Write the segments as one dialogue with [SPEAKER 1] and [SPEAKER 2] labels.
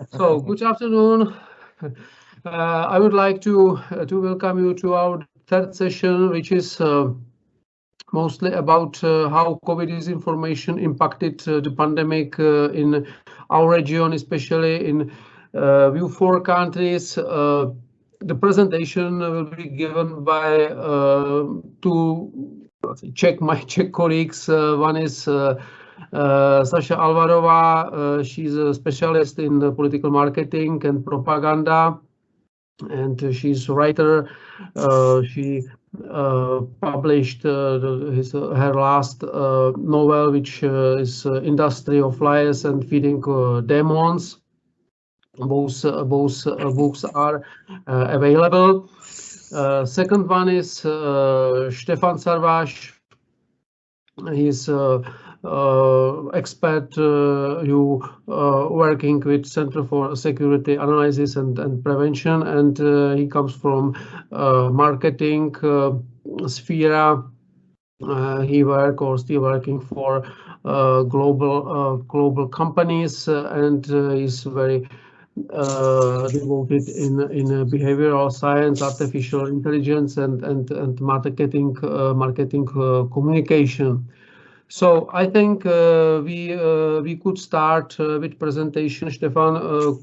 [SPEAKER 1] So, good afternoon. I would like to welcome you to our third session, which is mostly about how COVID disinformation impacted the pandemic in our region, especially in view four countries. The presentation will be given by two my Czech colleagues. One is Sasha Alvarova. She's a specialist in political marketing and propaganda, and she's a writer. She published her last novel, which is Industry of Lies and Feeding Demons. Both books are available. Second one is Stefan Sarváš. He's expert who working with Center for Security Analysis and Prevention, and he comes from marketing sphere. He work or still working for global companies, and is very devoted in behavioral science, artificial intelligence, and marketing communication. So I think we could start with presentation. Stefan,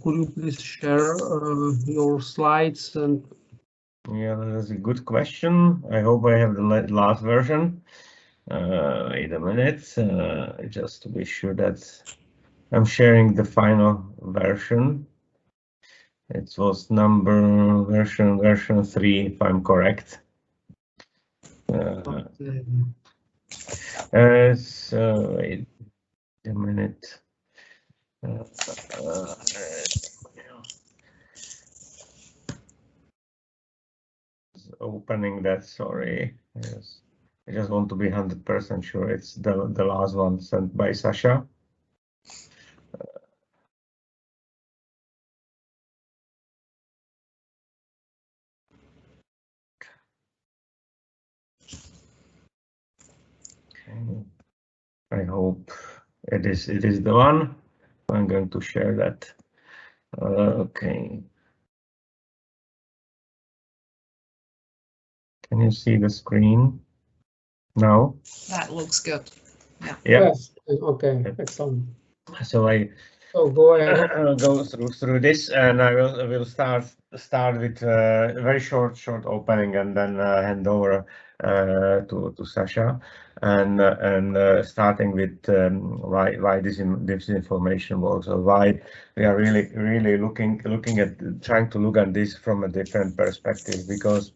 [SPEAKER 1] could you please share your slides? And
[SPEAKER 2] yeah, that's a good question. I hope I have the last version. Wait a minute, just to be sure that I'm sharing the final version. It was version 3, if I'm correct. So wait a minute. Opening that, sorry. Yes. I just want to be 100% sure it's the last one sent by Sasha. Okay. I hope it is the one. I'm going to share that. Okay. Can you see the screen now?
[SPEAKER 3] That looks good.
[SPEAKER 2] Yeah.
[SPEAKER 1] Yes. Okay. Excellent.
[SPEAKER 2] So I
[SPEAKER 1] go ahead.
[SPEAKER 2] Go through this, and I will start with a very short opening, and then hand over to Sasha, and starting with why this information works, or why we are really looking at trying to look at this from a different perspective, because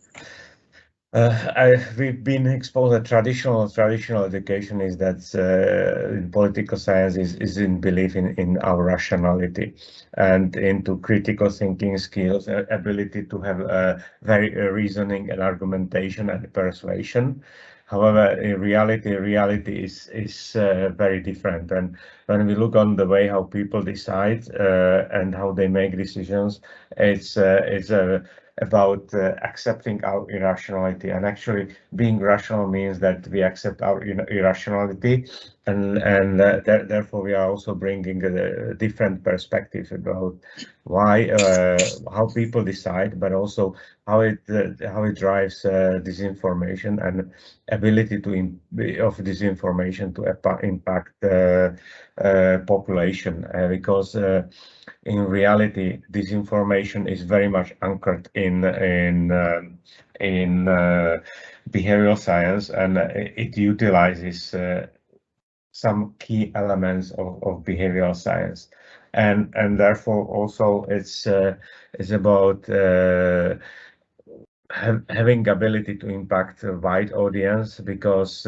[SPEAKER 2] we've been exposed that traditional education is that in political science is in belief in our rationality and into critical thinking skills, ability to have very reasoning and argumentation and persuasion. However, in reality is very different. And when we look on the way how people decide and how they make decisions, it's about accepting our irrationality. And actually being rational means that we accept our irrationality, and therefore we are also bringing a different perspective about why how people decide, but also how it drives disinformation and ability of disinformation to impact the population, because in reality, disinformation is very much anchored in behavioral science, and it utilizes some key elements of behavioral science, and therefore also it's about having ability to impact a wide audience, because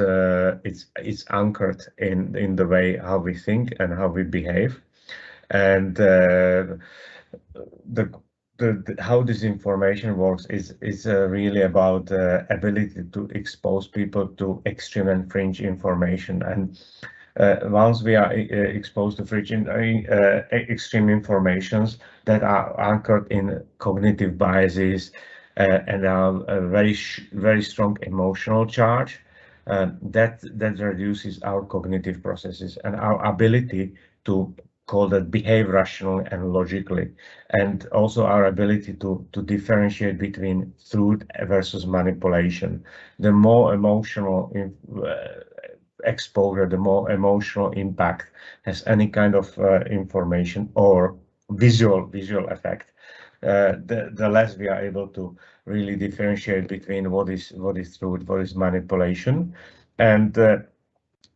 [SPEAKER 2] it's anchored in the way how we think and how we behave. And how this information works is really about ability to expose people to extreme and fringe information. And once we are exposed to fringe extreme informations that are anchored in cognitive biases and are a very strong emotional charge, that reduces our cognitive processes and our ability to call that behave rationally and logically, and also our ability to differentiate between truth versus manipulation. The more emotional exposure, the more emotional impact has any kind of information or visual effect, the less we are able to really differentiate between what is truth, what is manipulation. And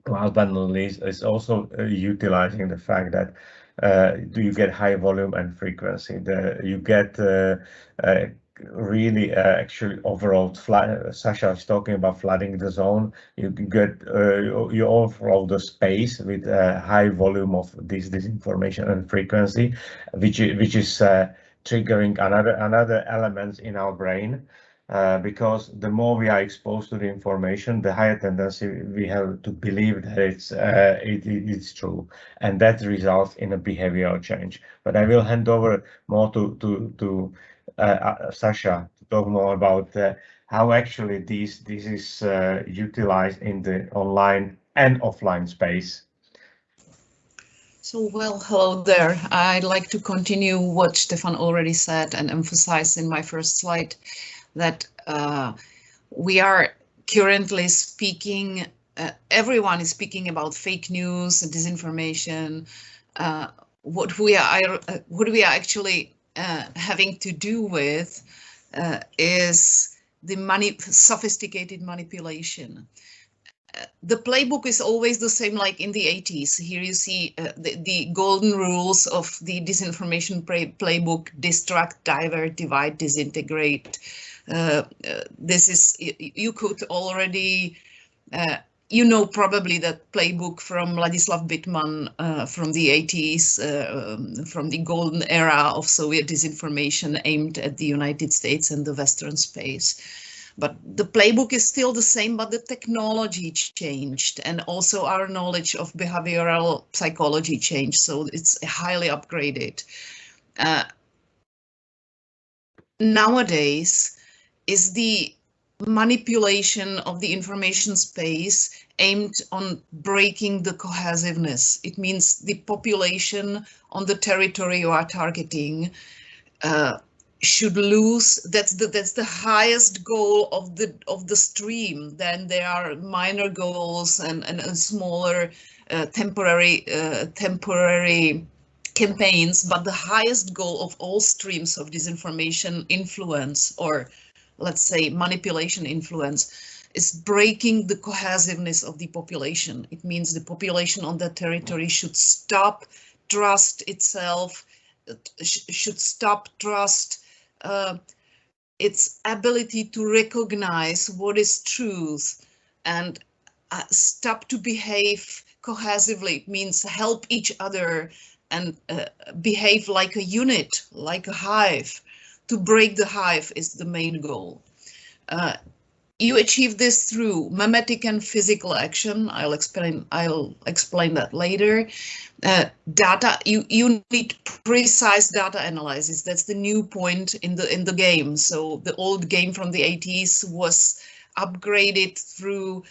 [SPEAKER 2] last but not least, is also utilizing the fact that do you get high volume and frequency. You get really actually overall flood. Sasha is talking about flooding the zone. You get you overflow the space with a high volume of this information and frequency, which is triggering another elements in our brain. Because the more we are exposed to the information, the higher tendency we have to believe that it's true, and that results in a behavioral change. But I will hand over more to Sasha to talk more about how actually this is utilized in the online and offline space.
[SPEAKER 3] So, well, hello there. I'd like to continue what Stefan already said and emphasize in my first slide that we are currently speaking, everyone is speaking about fake news and disinformation. What we are actually having to do with is the sophisticated manipulation. The playbook is always the same like in the 80s. Here you see the golden rules of the disinformation playbook: distract, divert, divide, disintegrate. This is, you could already, you know probably that playbook from Ladislav Bittman from the 80s, from the golden era of Soviet disinformation aimed at the United States and the Western space. But the playbook is still the same, but the technology changed, and also our knowledge of behavioral psychology changed, so it's highly upgraded. Nowadays is the manipulation of the information space aimed on breaking the cohesiveness. It means the population on the territory you are targeting should lose. That's the highest goal of the stream. Then there are minor goals and smaller temporary campaigns, but the highest goal of all streams of disinformation influence, or let's say manipulation influence, is breaking the cohesiveness of the population. It means the population on that territory should stop trust itself, should stop trust its ability to recognize what is truth, and stop to behave cohesively. It means help each other and behave like a unit, like a hive. To break the hive is the main goal. You achieve this through memetic and physical action. I'll explain that later. Data, you need precise data analysis. That's the new point in the game. So the old game from the 80s was upgraded through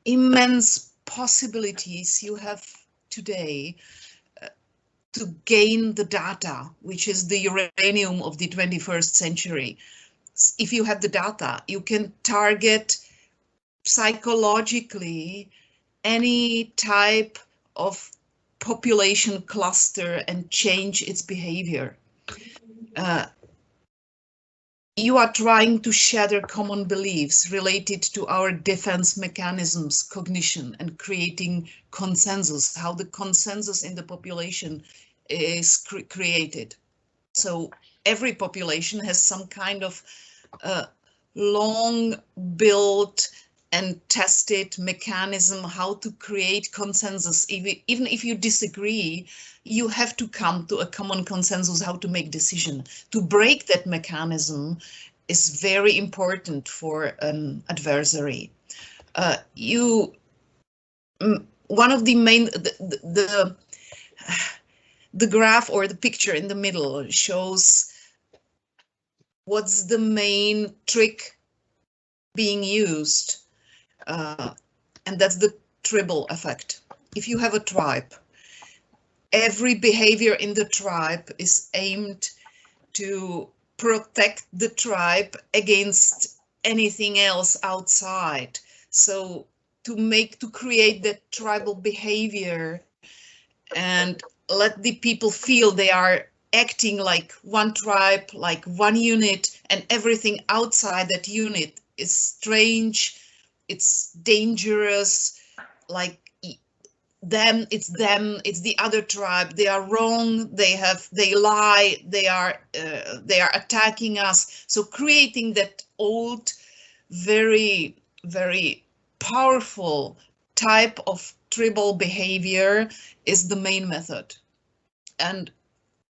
[SPEAKER 3] immense possibilities you have today to gain the data, which is the uranium of the 21st century. If you have the data, you can target psychologically any type of population cluster and change its behavior. You are trying to shatter common beliefs related to our defense mechanisms, cognition, and creating consensus, how the consensus in the population is created. So every population has some kind of long built and tested mechanism how to create consensus. Even if you disagree, you have to come to a common consensus how to make decision. To break that mechanism is very important for an adversary. One of the main, the graph or the picture in the middle shows what's the main trick being used, and that's the tribal effect. If you have a tribe, every behavior in the tribe is aimed to protect the tribe against anything else outside. So to create that tribal behavior and let the people feel they are acting like one tribe, like one unit, and everything outside that unit is strange, it's dangerous, like it's the other tribe, they are wrong, they lie, they are attacking us. So creating that old, very, very powerful type of tribal behavior is the main method. And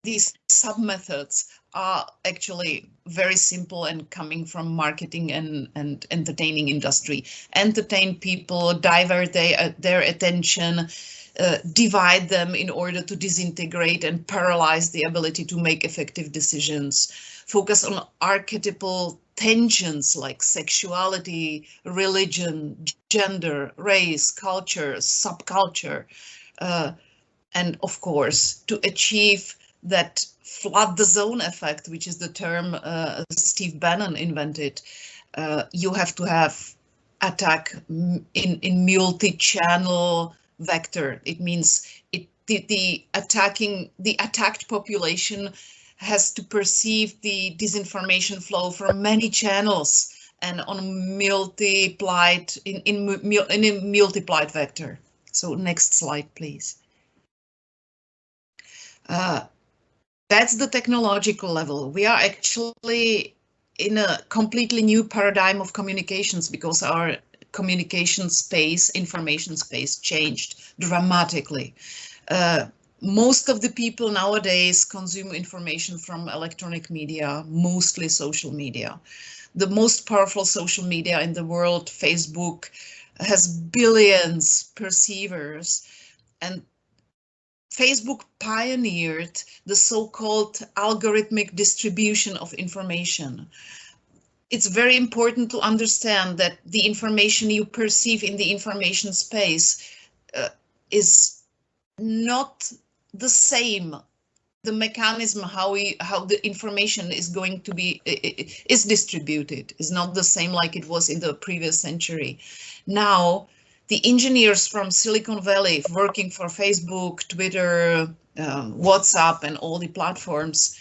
[SPEAKER 3] these sub-methods are actually very simple and coming from marketing and entertaining industry. Entertain people, divert their attention, divide them in order to disintegrate and paralyze the ability to make effective decisions. Focus on archetypal tensions like sexuality, religion, gender, race, culture, subculture, and of course, to achieve that flood the zone effect, which is the term Steve Bannon invented, you have to have attack in multi-channel vector. It means the attacked population has to perceive the disinformation flow from many channels and on multiplied in a multiplied vector. So next slide, please. That's the technological level. We are actually in a completely new paradigm of communications because our communication space, information space changed dramatically. Most of the people nowadays consume information from electronic media, mostly social media. The most powerful social media in the world, Facebook, has billions perceivers, and Facebook pioneered the so-called algorithmic distribution of information. It's very important to understand that the information you perceive in the information space is not the same. The mechanism how the information is going to be is distributed is not the same like it was in the previous century. Now, the engineers from Silicon Valley working for Facebook, Twitter, WhatsApp, and all the platforms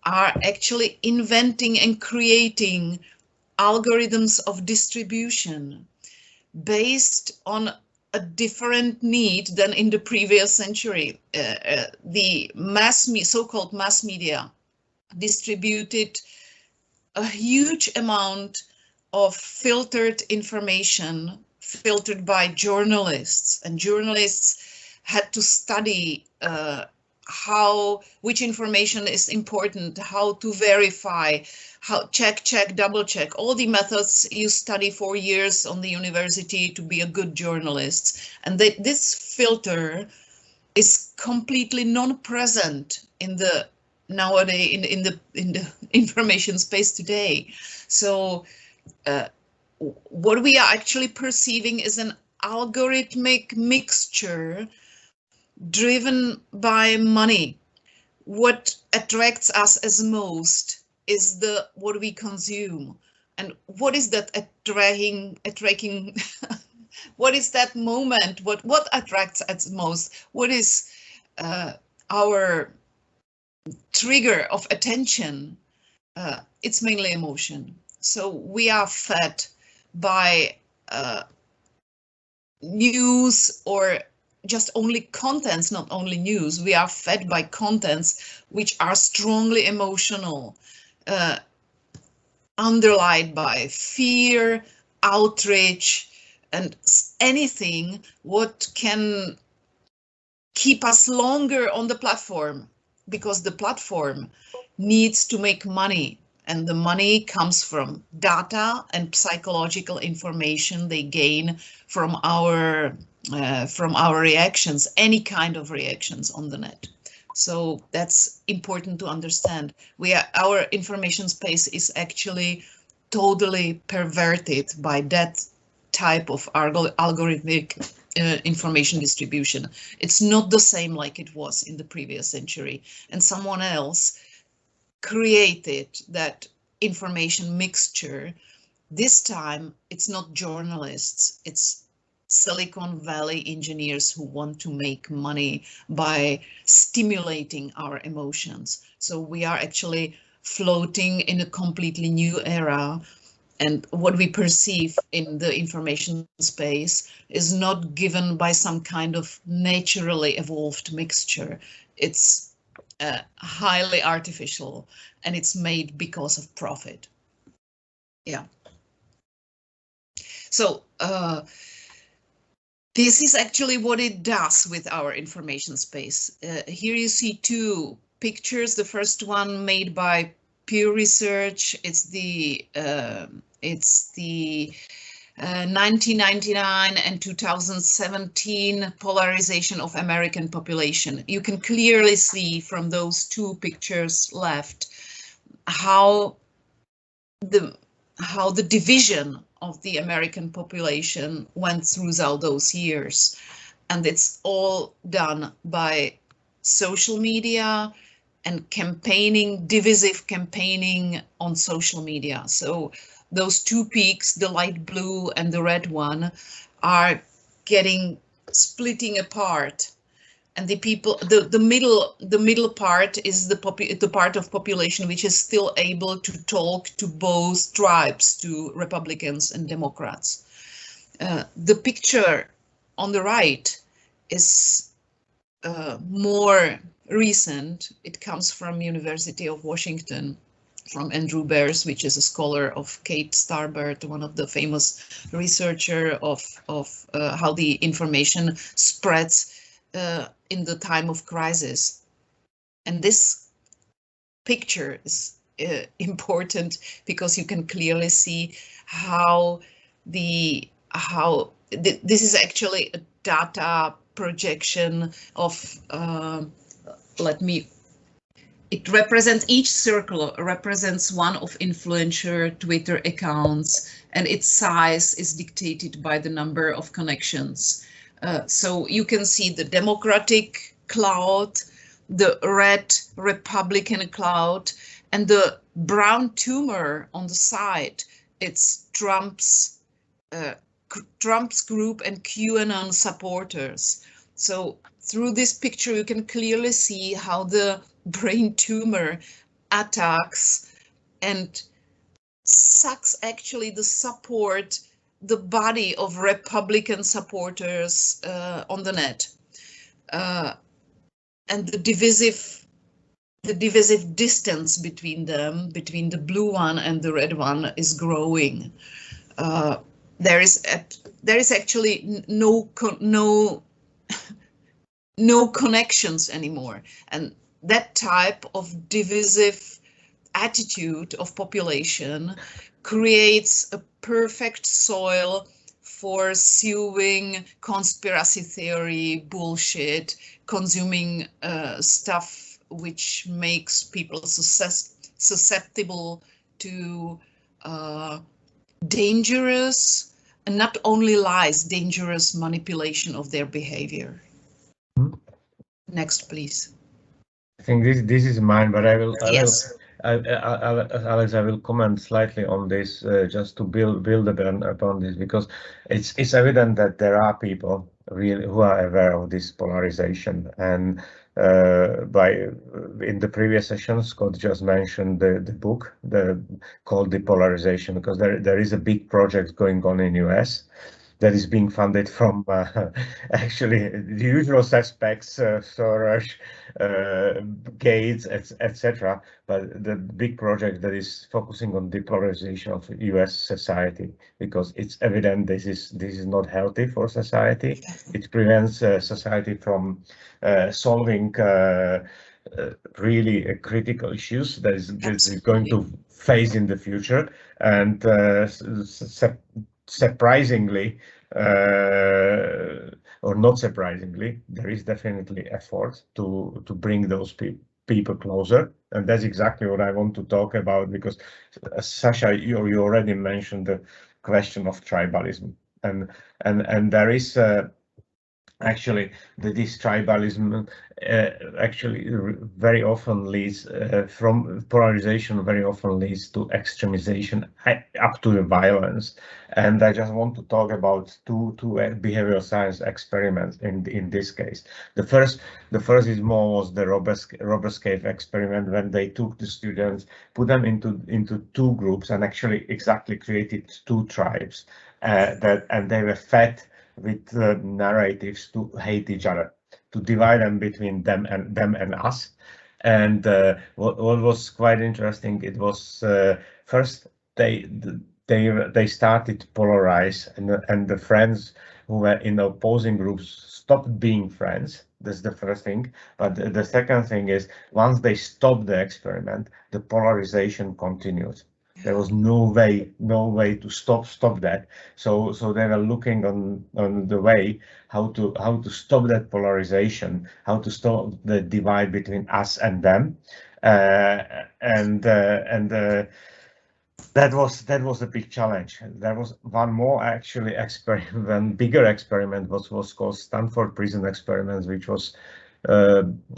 [SPEAKER 3] are actually inventing and creating algorithms of distribution based on a different need than in the previous century. The so-called mass media distributed a huge amount of filtered information, filtered by journalists, and journalists had to study which information is important, how to verify, how check, double check, all the methods you study for years on the university to be a good journalist. And this filter is completely non-present in the nowadays in the information space today. So what we are actually perceiving is an algorithmic mixture driven by money. What attracts us as most is what we consume. And what is that attracting what is that moment? What attracts us most? What is our trigger of attention? It's mainly emotion. So we are fed by news or just only contents, not only news. We are fed by contents which are strongly emotional, underlined by fear, outrage, and anything what can keep us longer on the platform, because the platform needs to make money. And the money comes from data and psychological information they gain from our reactions, any kind of reactions on the net. So that's important to understand. Our information space is actually totally perverted by that type of algorithmic information distribution. It's not the same like it was in the previous century, and someone else created that information mixture. This time, it's not journalists, it's Silicon Valley engineers who want to make money by stimulating our emotions. So we are actually floating in a completely new era. And what we perceive in the information space is not given by some kind of naturally evolved mixture. It's highly artificial, and it's made because of profit. Yeah. So this is actually what it does with our information space. Here you see two pictures. The first one made by Pew Research. It's the 1999 and 2017 polarization of American population. You can clearly see from those two pictures left how the division of the American population went throughout those years. And it's all done by social media and campaigning, divisive campaigning on social media. So those two peaks, the light blue and the red one, are splitting apart. And the people, the middle part is the part of population which is still able to talk to both tribes, to Republicans and Democrats. The picture on the right is more recent. It comes from University of Washington, from Andrew Bears, which is a scholar of Kate Starbird, one of the famous researcher of how the information spreads in the time of crisis. And this picture is important because you can clearly see how this is actually a data projection of it represents, each circle represents one of influencer Twitter accounts, and its size is dictated by the number of connections. So you can see the Democratic cloud, the red Republican cloud, and the brown tumor on the side. It's Trump's group and QAnon supporters. So through this picture, you can clearly see how the brain tumor attacks and sucks actually the support, the body of Republican supporters on the net, and the divisive distance between them, between the blue one and the red one, is growing. There is actually no connections anymore, and that type of divisive attitude of population creates a perfect soil for sewing conspiracy theory bullshit, consuming stuff which makes people susceptible to dangerous, and not only lies, dangerous manipulation of their behavior. Next, please.
[SPEAKER 2] I think this is mine, but I will.
[SPEAKER 3] Yes.
[SPEAKER 2] Alex, I will comment slightly on this just to build upon this, because it's evident that there are people really who are aware of this polarization, and in the previous session, Scott just mentioned the book called Depolarization, because there is a big project going on in US that is being funded from actually the usual suspects, Soros, Gates, etc. But the big project that is focusing on depolarization of US society, because it's evident this is not healthy for society. It prevents society from solving really critical issues that is going to face in the future, and surprisingly, or not surprisingly, there is definitely effort to bring those people closer, and that's exactly what I want to talk about, because Sasha, you already mentioned the question of tribalism, and there is actually this tribalism actually very often leads from polarization very often leads to extremization up to the violence. And I just want to talk about two behavioral science experiments in this case. The first is more was the Roberts Cave experiment, when they took the students, put them into two groups, and actually exactly created two tribes and they were fed with narratives to hate each other, to divide them between them and us. And what was quite interesting, it was first they started to polarize, and the friends who were in opposing groups stopped being friends. That's the first thing. But the second thing is, once they stopped the experiment, the polarization continued. There was no way to stop that. So they were looking on the way how to stop that polarization, how to stop the divide between us and them, and that was a big challenge. There was one more actually experiment, bigger experiment was called Stanford Prison Experiments, which was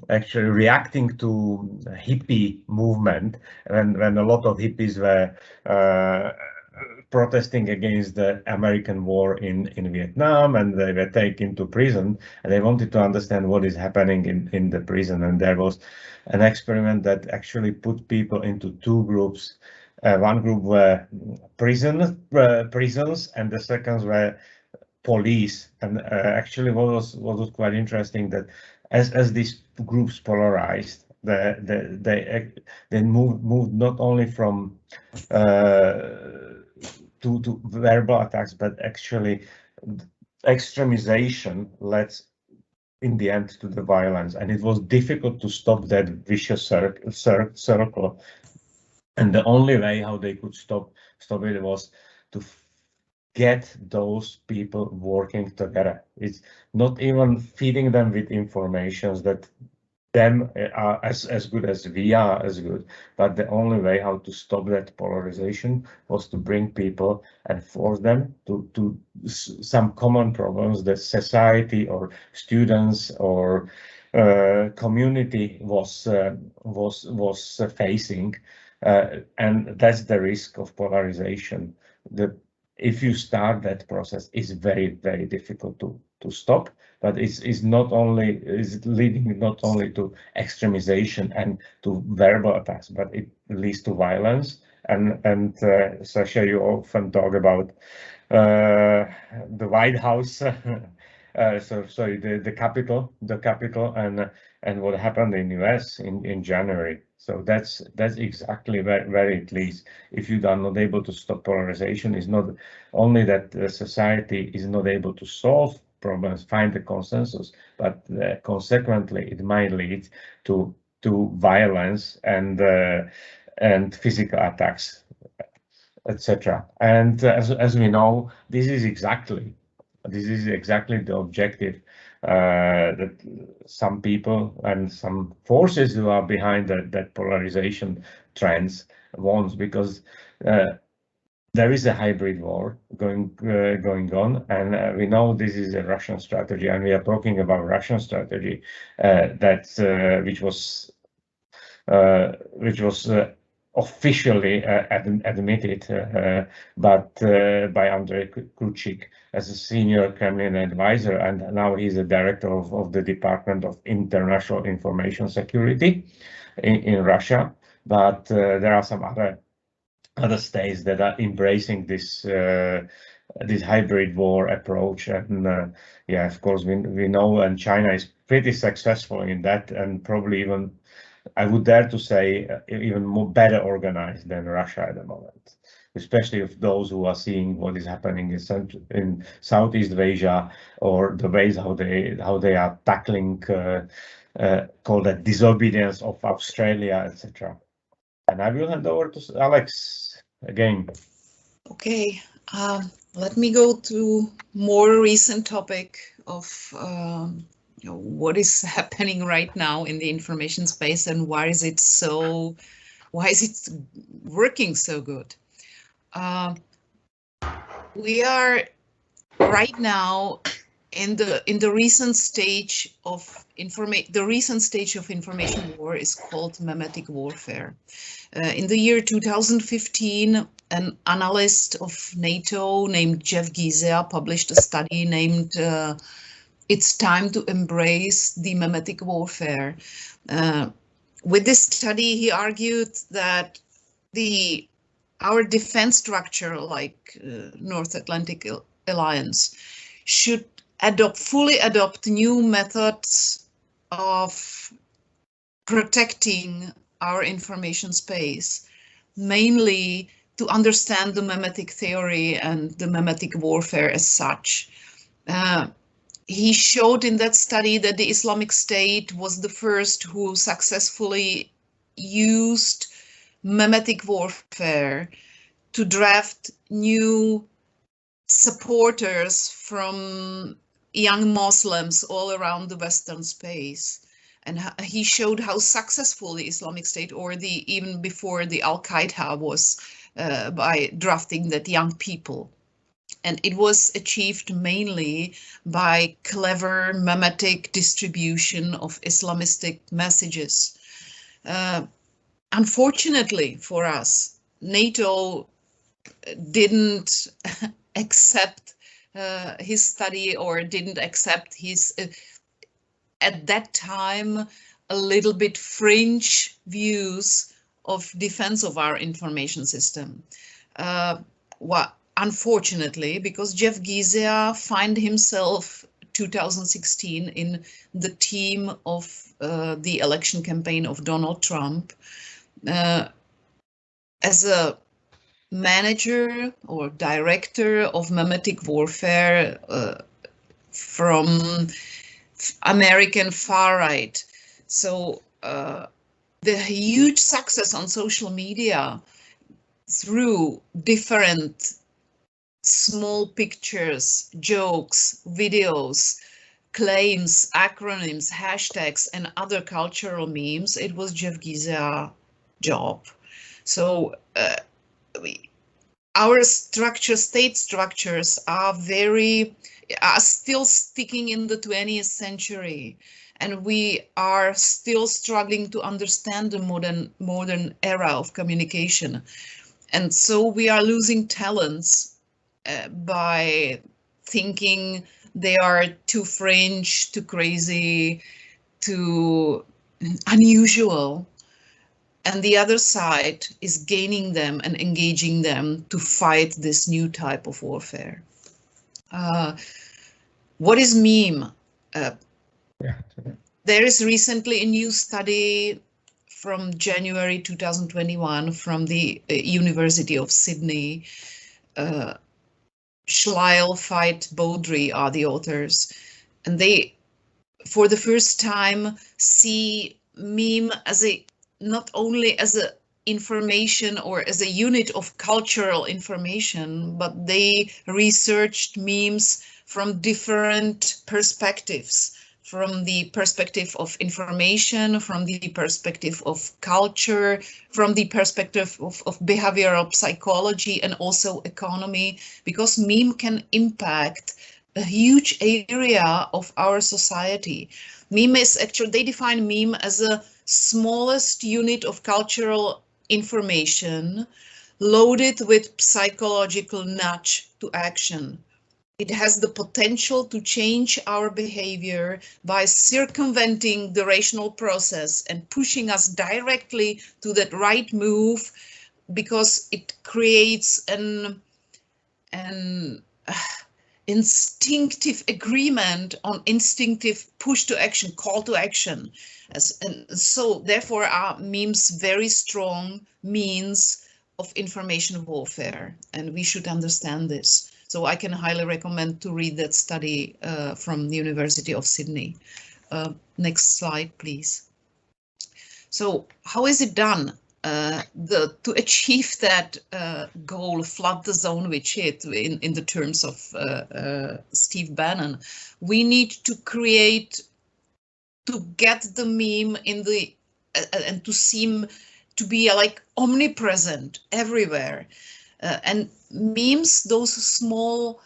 [SPEAKER 2] actually reacting to hippie movement when a lot of hippies were protesting against the American war in Vietnam, and they were taken to prison, and they wanted to understand what is happening in the prison. And there was an experiment that actually put people into two groups. One group were prisons, and the seconds were police. And actually, what was quite interesting, that as these groups polarized, they moved not only from to verbal attacks, but actually extremization led in the end to the violence, and it was difficult to stop that vicious circle. And the only way how they could stop it was to get those people working together. It's not even feeding them with informations that them are as good as we are as good, but the only way how to stop that polarization was to bring people and force them to some common problems that society or students or community was facing, and that's the risk of polarization. If you start that process, it's very difficult to stop, but it's not only is leading not only to extremization and to verbal attacks, but it leads to violence. And Sasha, you often talk about the White House, sorry, the Capitol, and what happened in US in January. So that's exactly where it leads. If you are not able to stop polarization, it's not only that the society is not able to solve problems, find the consensus, but consequently it might lead to violence and physical attacks, etc. And as we know, this is exactly the objective that some people and some forces who are behind that polarization trends wants, because there is a hybrid war going on, and we know this is a Russian strategy, and we are talking about Russian strategy which was officially admitted, but by Andrei Kuchik as a senior Kremlin advisor, and now he's a director of the Department of International Information Security in Russia. But there are some other states that are embracing this hybrid war approach, and yeah, of course we know, and China is pretty successful in that, and probably even, I would dare to say, even more better organized than Russia at the moment, especially of those who are seeing what is happening in Southeast Asia, or the ways how they are tackling call that disobedience of Australia, etc. And I will hand over to Alex again.
[SPEAKER 3] Okay, let me go to more recent topic of what is happening right now in the information space, and why is it working so good? We are right now in the recent stage of information war is called memetic warfare. In the year 2015, an analyst of NATO named Jeff Gizea published a study named "It's Time to Embrace the Memetic Warfare." With this study, he argued that our defense structure, like North Atlantic Alliance, should fully adopt new methods of protecting our information space, mainly to understand the memetic theory and the memetic warfare as such. He showed in that study that the Islamic State was the first who successfully used memetic warfare to draft new supporters from young Muslims all around the Western space. And he showed how successful the Islamic State, or even before the Al-Qaeda, was by drafting that young people. And it was achieved mainly by clever memetic distribution of Islamistic messages. Unfortunately for us, NATO didn't accept his study, or didn't accept his, at that time, a little bit fringe views of defense of our information system. Unfortunately, because Jeff Gizea found himself 2016 in the team of the election campaign of Donald Trump as a manager or director of memetic warfare from American far right. So the huge success on social media through different small pictures, jokes, videos, claims, acronyms, hashtags, and other cultural memes, it was Jeff Gizea's job. So our state structures are still sticking in the 20th century, and we are still struggling to understand the modern era of communication. And so we are losing talents by thinking they are too fringe, too crazy, too unusual. And the other side is gaining them and engaging them to fight this new type of warfare. What is meme? There is recently a new study from January 2021 from the University of Sydney. Schleil, Veit, Baudry are the authors, and they, for the first time, see meme as not only as a information or as a unit of cultural information, but they researched memes from different perspectives, from the perspective of information, from the perspective of culture, from the perspective of behavioral psychology, and also economy, because meme can impact a huge area of our society. Meme is actually, they define meme as a smallest unit of cultural information loaded with psychological nudge to action. It has the potential to change our behavior by circumventing the rational process and pushing us directly to that right move, because it creates an instinctive agreement on instinctive push to action, call to action. And so therefore are memes very strong means of information warfare, and we should understand this. So I can highly recommend to read that study from the University of Sydney. Next slide, please. So how is it done? To achieve that goal, flood the zone with shit, in the terms of Steve Bannon, we need to get the meme in the and to seem to be like omnipresent everywhere. And memes, those small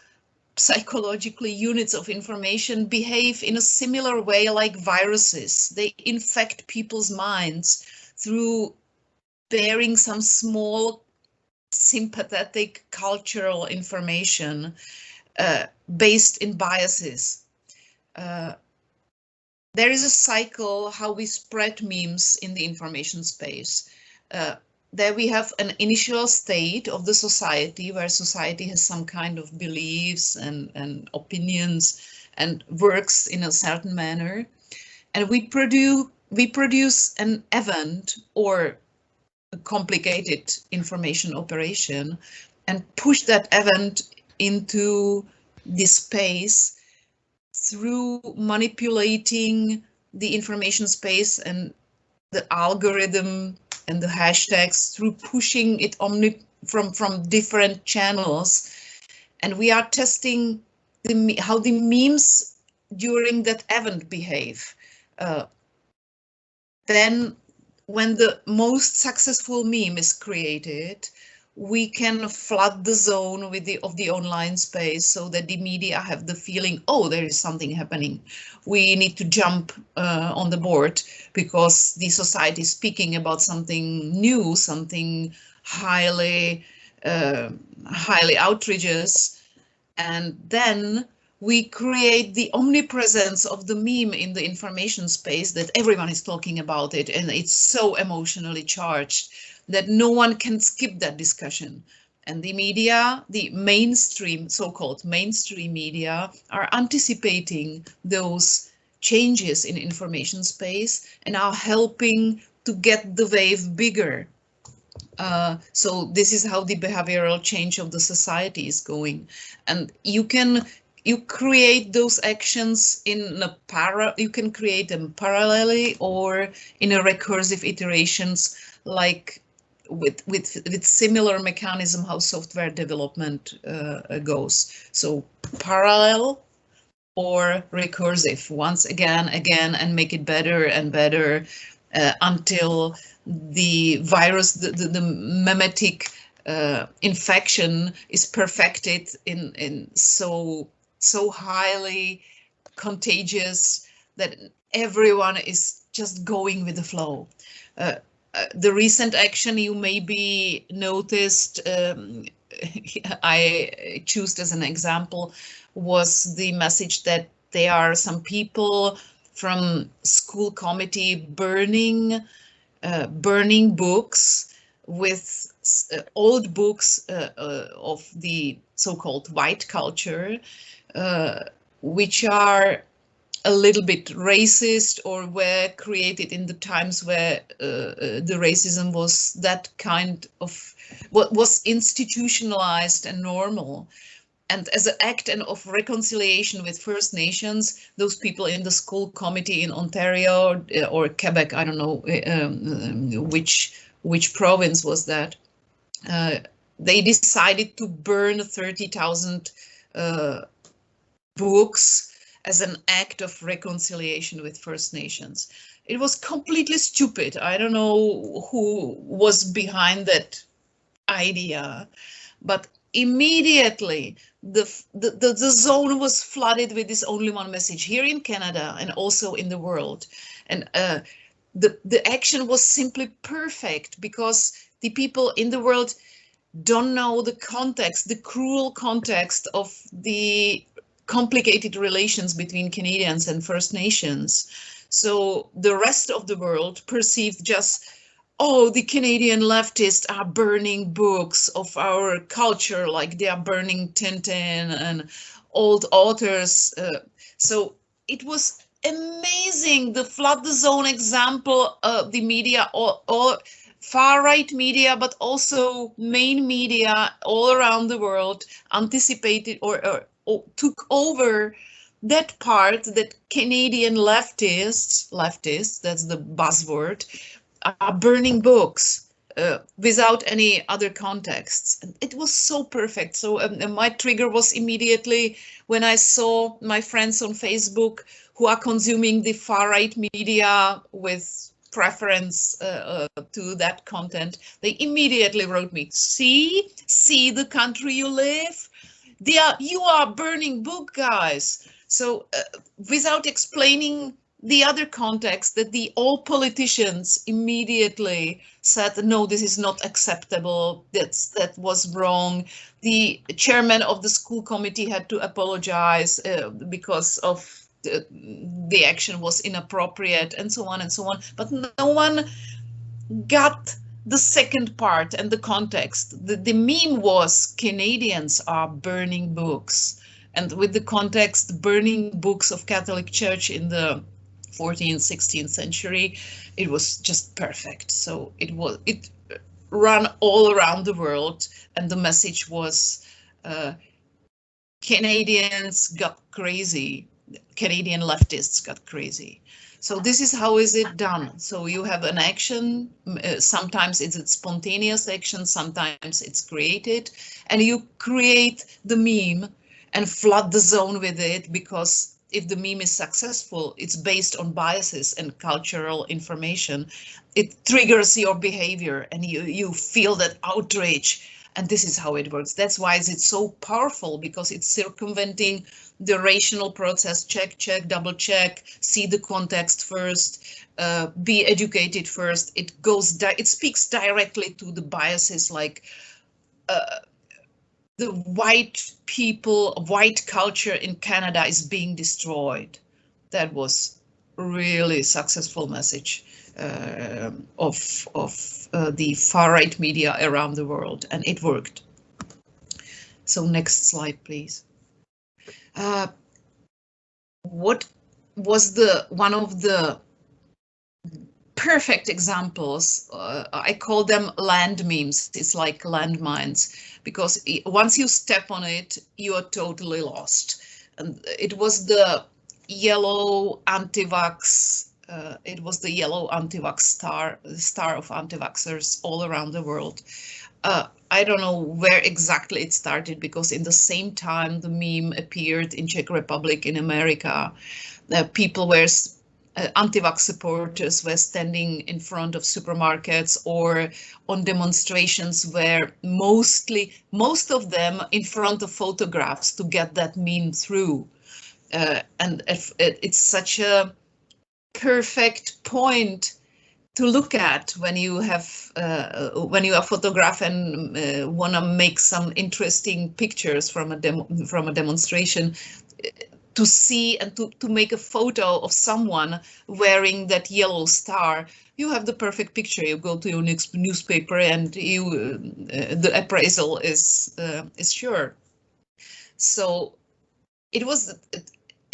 [SPEAKER 3] psychologically units of information behave in a similar way like viruses. They infect people's minds through bearing some small sympathetic cultural information based in biases. There is a cycle how we spread memes in the information space. There we have an initial state of the society where society has some kind of beliefs and opinions and works in a certain manner. And we produce an event or a complicated information operation and push that event into this space through manipulating the information space and the algorithm and the hashtags, through pushing it from different channels. And we are testing how the memes during that event behave. Then when the most successful meme is created, we can flood the zone with the online space so that the media have the feeling, oh, there is something happening. We need to jump on the board because the society is speaking about something new, something highly outrageous. And then we create the omnipresence of the meme in the information space that everyone is talking about it, and it's so emotionally charged that no one can skip that discussion. And the media, the mainstream, so-called mainstream media, are anticipating those changes in information space and are helping to get the wave bigger. So this is how the behavioral change of the society is going. And you create those actions in you can create them parallelly or in a recursive iterations, like with similar mechanism how software development goes. So parallel or recursive, once again, and make it better and better until the virus, the memetic infection is perfected in so highly contagious that everyone is just going with the flow. The recent action you maybe noticed, I choose as an example, was the message that there are some people from school committee burning books with old books of the so-called white culture, which are a little bit racist or were created in the times where the racism was that kind of what was institutionalized and normal. And as an act of reconciliation with First Nations, those people in the school committee in Ontario or Quebec, I don't know which province was that, they decided to burn 30,000 books as an act of reconciliation with First Nations. It was completely stupid. I don't know who was behind that idea, but immediately the zone was flooded with this only one message here in Canada and also in the world. And the action was simply perfect because the people in the world don't know the context, the cruel context of the complicated relations between Canadians and First Nations. So the rest of the world perceived just, oh, the Canadian leftists are burning books of our culture, like they are burning Tintin and old authors. So it was amazing, the flood the zone example of the media, or far-right media, but also main media all around the world anticipated or took over that part that Canadian leftists, that's the buzzword, are burning books without any other contexts. And it was so perfect. So my trigger was immediately when I saw my friends on Facebook who are consuming the far-right media with preference to that content. They immediately wrote me, see the country you live. you are burning book, guys. So without explaining the other context, that all politicians immediately said, no, this is not acceptable, that was wrong. The chairman of the school committee had to apologize because of the action was inappropriate, and so on and so on. But no one got the second part and the context. The meme was Canadians are burning books, and with the context, burning books of Catholic Church in the 14th, 16th century, it was just perfect. So it ran all around the world, and the message was Canadians got crazy. Canadian leftists got crazy. So this is how is it done. So you have an action, sometimes it's a spontaneous action, sometimes it's created, and you create the meme and flood the zone with it, because if the meme is successful, it's based on biases and cultural information. It triggers your behavior and you feel that outrage. And this is how it works. That's why it's so powerful, because it's circumventing the rational process. Check, double check, see the context first, be educated first. It speaks directly to the biases, like the white culture in Canada is being destroyed. That was really successful message of the far-right media around the world, and it worked. So next slide, please. What was one of the perfect examples? I call them land memes. It's like landmines, because once you step on it, you are totally lost. And it was the yellow anti-vax. It was the yellow anti-vax star of anti-vaxxers all around the world. I don't know where exactly it started, because in the same time the meme appeared in Czech Republic, in America, people were anti-vax supporters were standing in front of supermarkets or on demonstrations, where most of them in front of photographs to get that meme through. And it's such a perfect point to look at when you have a photograph and want to make some interesting pictures from a demonstration, to see and to make a photo of someone wearing that yellow star. You have the perfect picture. You go to your next newspaper and the appraisal is sure. So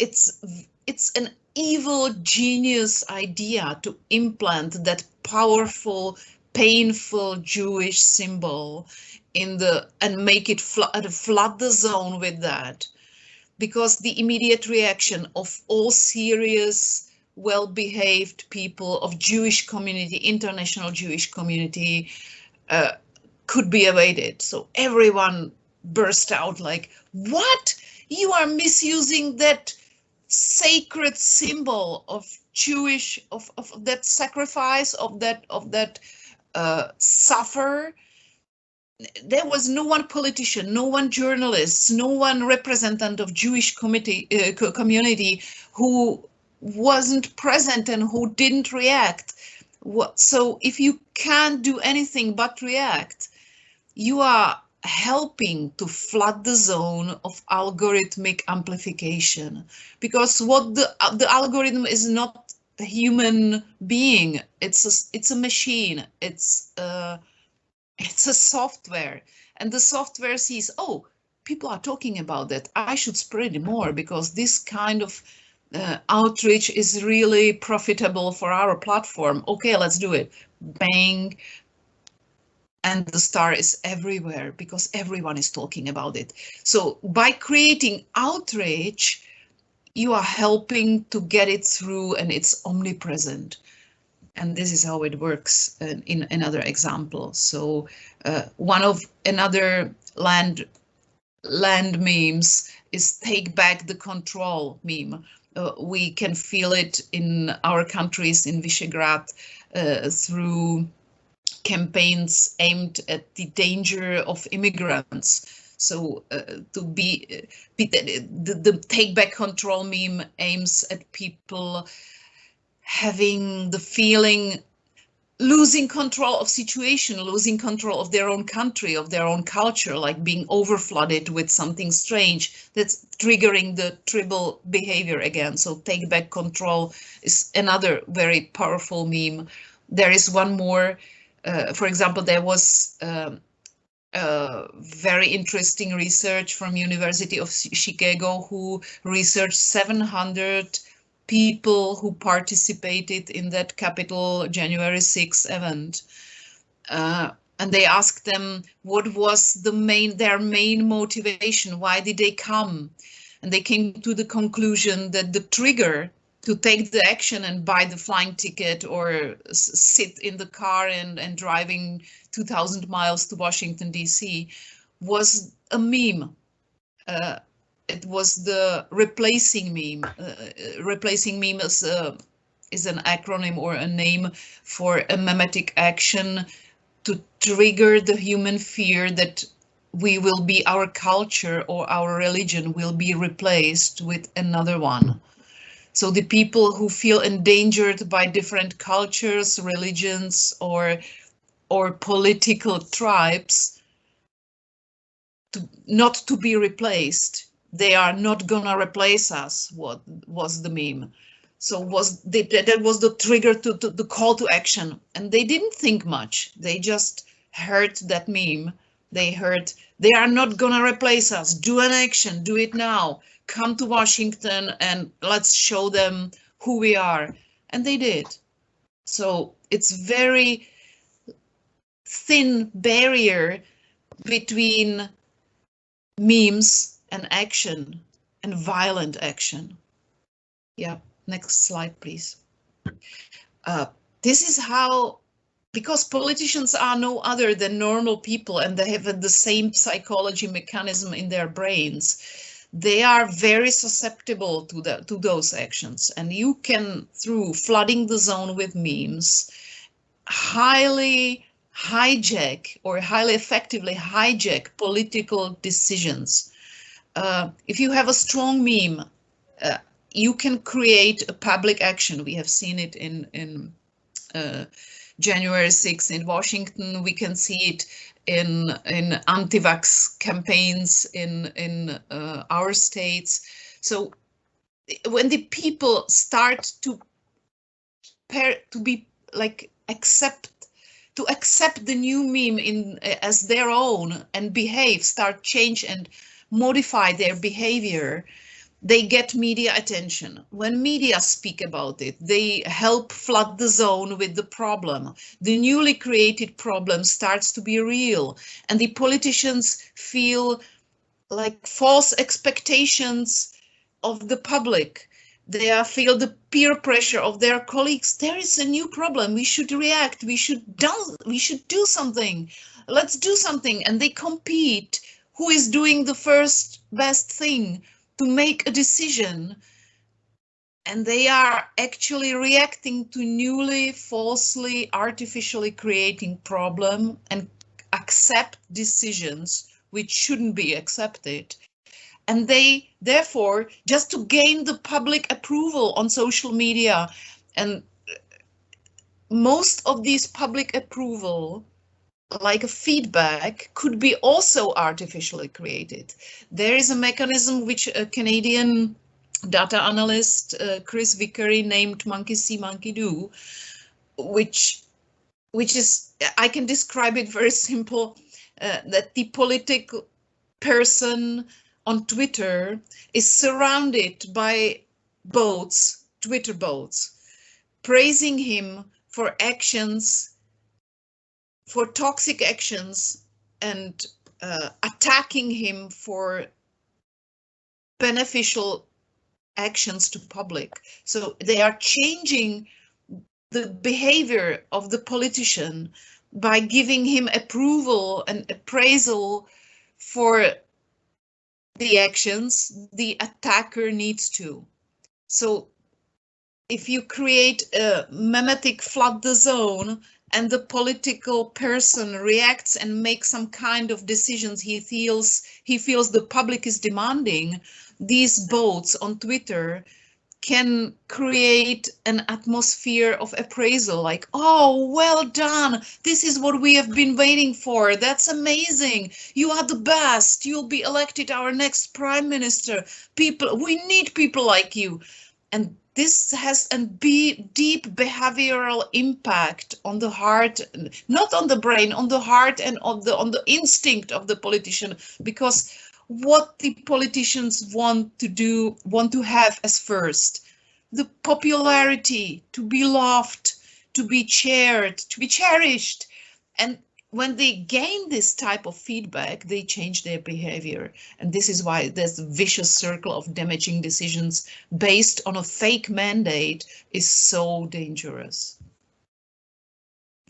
[SPEAKER 3] it's an evil genius idea to implant that powerful, painful Jewish symbol and make it flood the zone with that, because the immediate reaction of all serious, well-behaved people of Jewish community, international Jewish community, could be evaded. So everyone burst out like, what? You are misusing that sacred symbol of Jewish, of that sacrifice, of that suffer. There was no one politician, no one journalist, no one representative of Jewish community who wasn't present and who didn't react. So if you can't do anything but react, you are helping to flood the zone of algorithmic amplification, because what the algorithm is not a human being. It's a machine. It's a software, and the software sees, oh, people are talking about that, I should spread it more, because this kind of outreach is really profitable for our platform. Okay, let's do it. Bang. And the star is everywhere because everyone is talking about it. So by creating outrage, you are helping to get it through, and it's omnipresent. And this is how it works in another example. So another land memes is take back the control meme. We can feel it in our countries in Visegrad through campaigns aimed at the danger of immigrants. So the take back control meme aims at people having the feeling, losing control of situation, losing control of their own country, of their own culture, like being overflooded with something strange that's triggering the tribal behavior again. So take back control is another very powerful meme. There is one more, for example, there was very interesting research from University of Chicago who researched 700 people who participated in that Capitol January 6th event. And they asked them what was their main motivation, why did they come? And they came to the conclusion that the trigger to take the action and buy the flying ticket or sit in the car and driving 2,000 miles to Washington, D.C. was a meme. It was the replacing meme. Replacing meme is an acronym or a name for a memetic action to trigger the human fear that our culture or our religion will be replaced with another one. So the people who feel endangered by different cultures, religions, or political tribes, not to be replaced. They are not gonna replace us. What was the meme? So that was the trigger to the call to action, and they didn't think much. They just heard that meme. They heard they are not gonna replace us. Do an action. Do it now. Come to Washington and let's show them who we are. And they did. So it's very thin barrier between memes and action and violent action. Yeah, next slide, please. This is how, because politicians are no other than normal people and they have the same psychology mechanism in their brains, they are very susceptible to those actions. And you can, through flooding the zone with memes, highly hijack or highly effectively hijack political decisions. If you have a strong meme, you can create a public action. We have seen it in January 6th in Washington. We can see it in anti-vax campaigns in our states. So when the people start to accept the new meme as their own and change and modify their behavior, they get media attention. When media speak about it, they help flood the zone with the problem. The newly created problem starts to be real, and the politicians feel like false expectations of the public. They feel the peer pressure of their colleagues. There is a new problem. We should react. We should do something. Let's do something. And they compete. Who is doing the first best thing to make a decision? And they are actually reacting to newly, falsely, artificially creating problem and accept decisions which shouldn't be accepted. And they, therefore, just to gain the public approval on social media, and most of these public approval, like a feedback, could be also artificially created. There is a mechanism which a Canadian data analyst, Chris Vickery, named Monkey See, Monkey Do, which is, I can describe it very simple, that the political person on Twitter is surrounded by bots, Twitter bots, praising him for actions, for toxic actions, and attacking him for beneficial actions to public. So they are changing the behavior of the politician by giving him approval and appraisal for the actions the attacker needs to. So if you create a memetic flood the zone and the political person reacts and makes some kind of decisions he feels the public is demanding, these bots on Twitter can create an atmosphere of appraisal, like, oh, well done, this is what we have been waiting for, that's amazing, you are the best, you'll be elected our next prime minister, we need people like you. And this has a deep behavioral impact on the heart, not on the brain, on the heart and on the instinct of the politician, because what the politicians want to have as first, the popularity, to be loved, to be cheered, to be cherished. And when they gain this type of feedback, they change their behavior. And this is why this vicious circle of damaging decisions based on a fake mandate is so dangerous.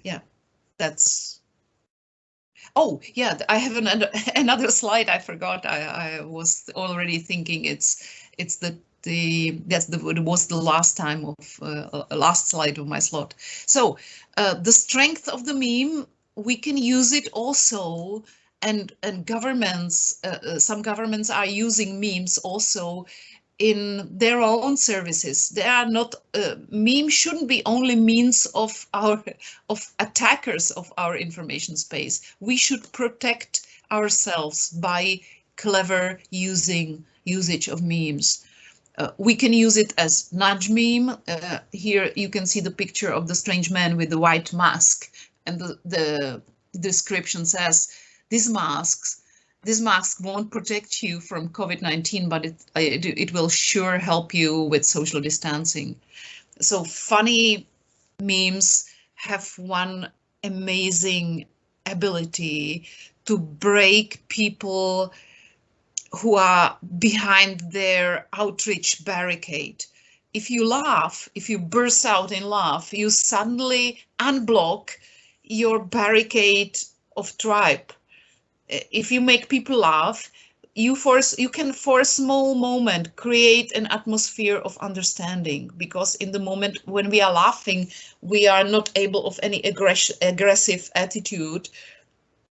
[SPEAKER 3] Yeah, that's... Oh, yeah, I have another slide I forgot. I was already thinking it was the last time of last slide of my slot. So the strength of the meme, we can use it also, and governments, some governments are using memes also in their own services. They are not, memes shouldn't be only means of attackers of our information space. We should protect ourselves by clever usage of memes. We can use it as nudge meme. Here you can see the picture of the strange man with the white mask, and the description says, this mask won't protect you from COVID-19, but it will sure help you with social distancing. So funny memes have one amazing ability to break people who are behind their outreach barricade. If you laugh, if you burst out in laugh, you suddenly unblock your barricade of tribe. If you make people laugh, you can for a small moment create an atmosphere of understanding, because in the moment when we are laughing, we are not able of any aggressive attitude,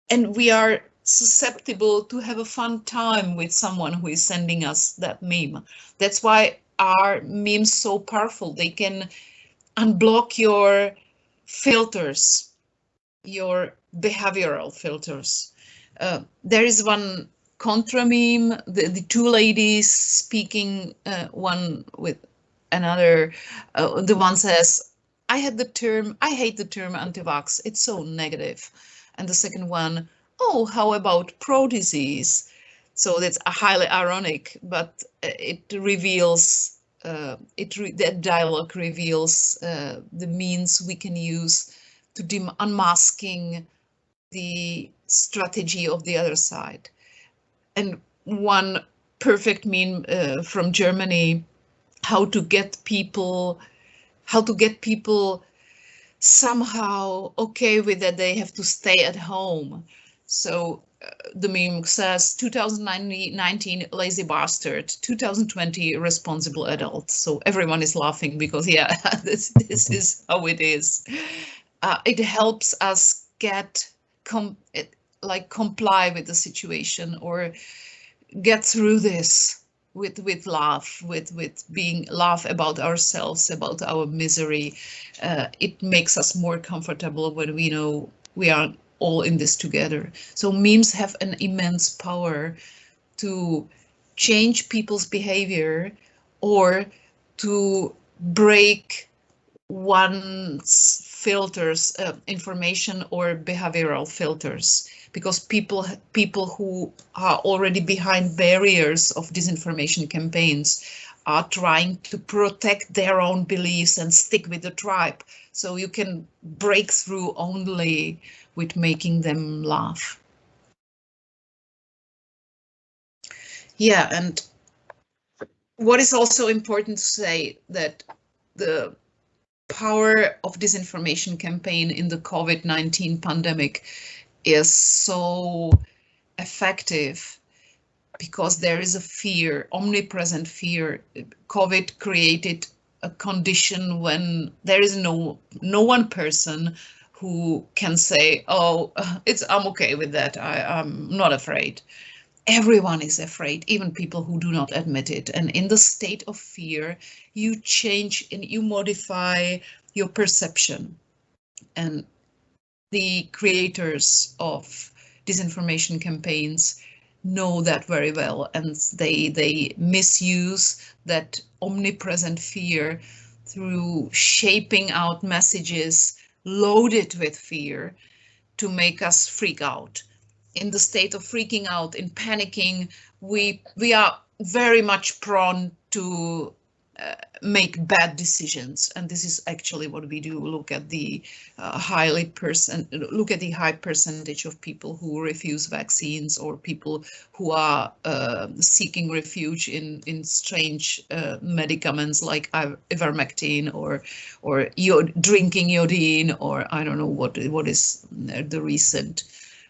[SPEAKER 3] and we are susceptible to have a fun time with someone who is sending us that meme. That's why are memes so powerful. They can unblock your filters, your behavioral filters. There is one contra meme, the two ladies speaking, one with another. The one says, I hate the term anti-vax, it's so negative. And the second one, oh, how about pro-disease? So that's highly ironic, but it reveals, that dialogue reveals the means we can use to unmasking the strategy of the other side. And one perfect meme from Germany, how to get people somehow okay with that they have to stay at home. So the meme says 2019 lazy bastard, 2020 responsible adult. So everyone is laughing because, yeah, this is how it is. It helps us comply with the situation, or get through this with laugh, with laugh about ourselves, about our misery. It makes us more comfortable when we know we are all in this together. So memes have an immense power to change people's behavior, or to break one's filters, information or behavioral filters, because people who are already behind barriers of disinformation campaigns are trying to protect their own beliefs and stick with the tribe. So you can break through only with making them laugh. Yeah, and what is also important to say, that the power of disinformation campaign in the COVID-19 pandemic is so effective because there is a fear, omnipresent fear. COVID created a condition when there is no one person who can say, oh, I'm okay with that, I'm not afraid. Everyone is afraid, even people who do not admit it. And in the state of fear, you change and you modify your perception. And the creators of disinformation campaigns know that very well, and they misuse that omnipresent fear through shaping out messages loaded with fear to make us freak out. In the state of freaking out, in panicking, we are very much prone to make bad decisions, and this is actually what we do. Look at the high percentage of people who refuse vaccines, or people who are seeking refuge in strange medicaments like ivermectin, or drinking iodine, or I don't know what is the recent.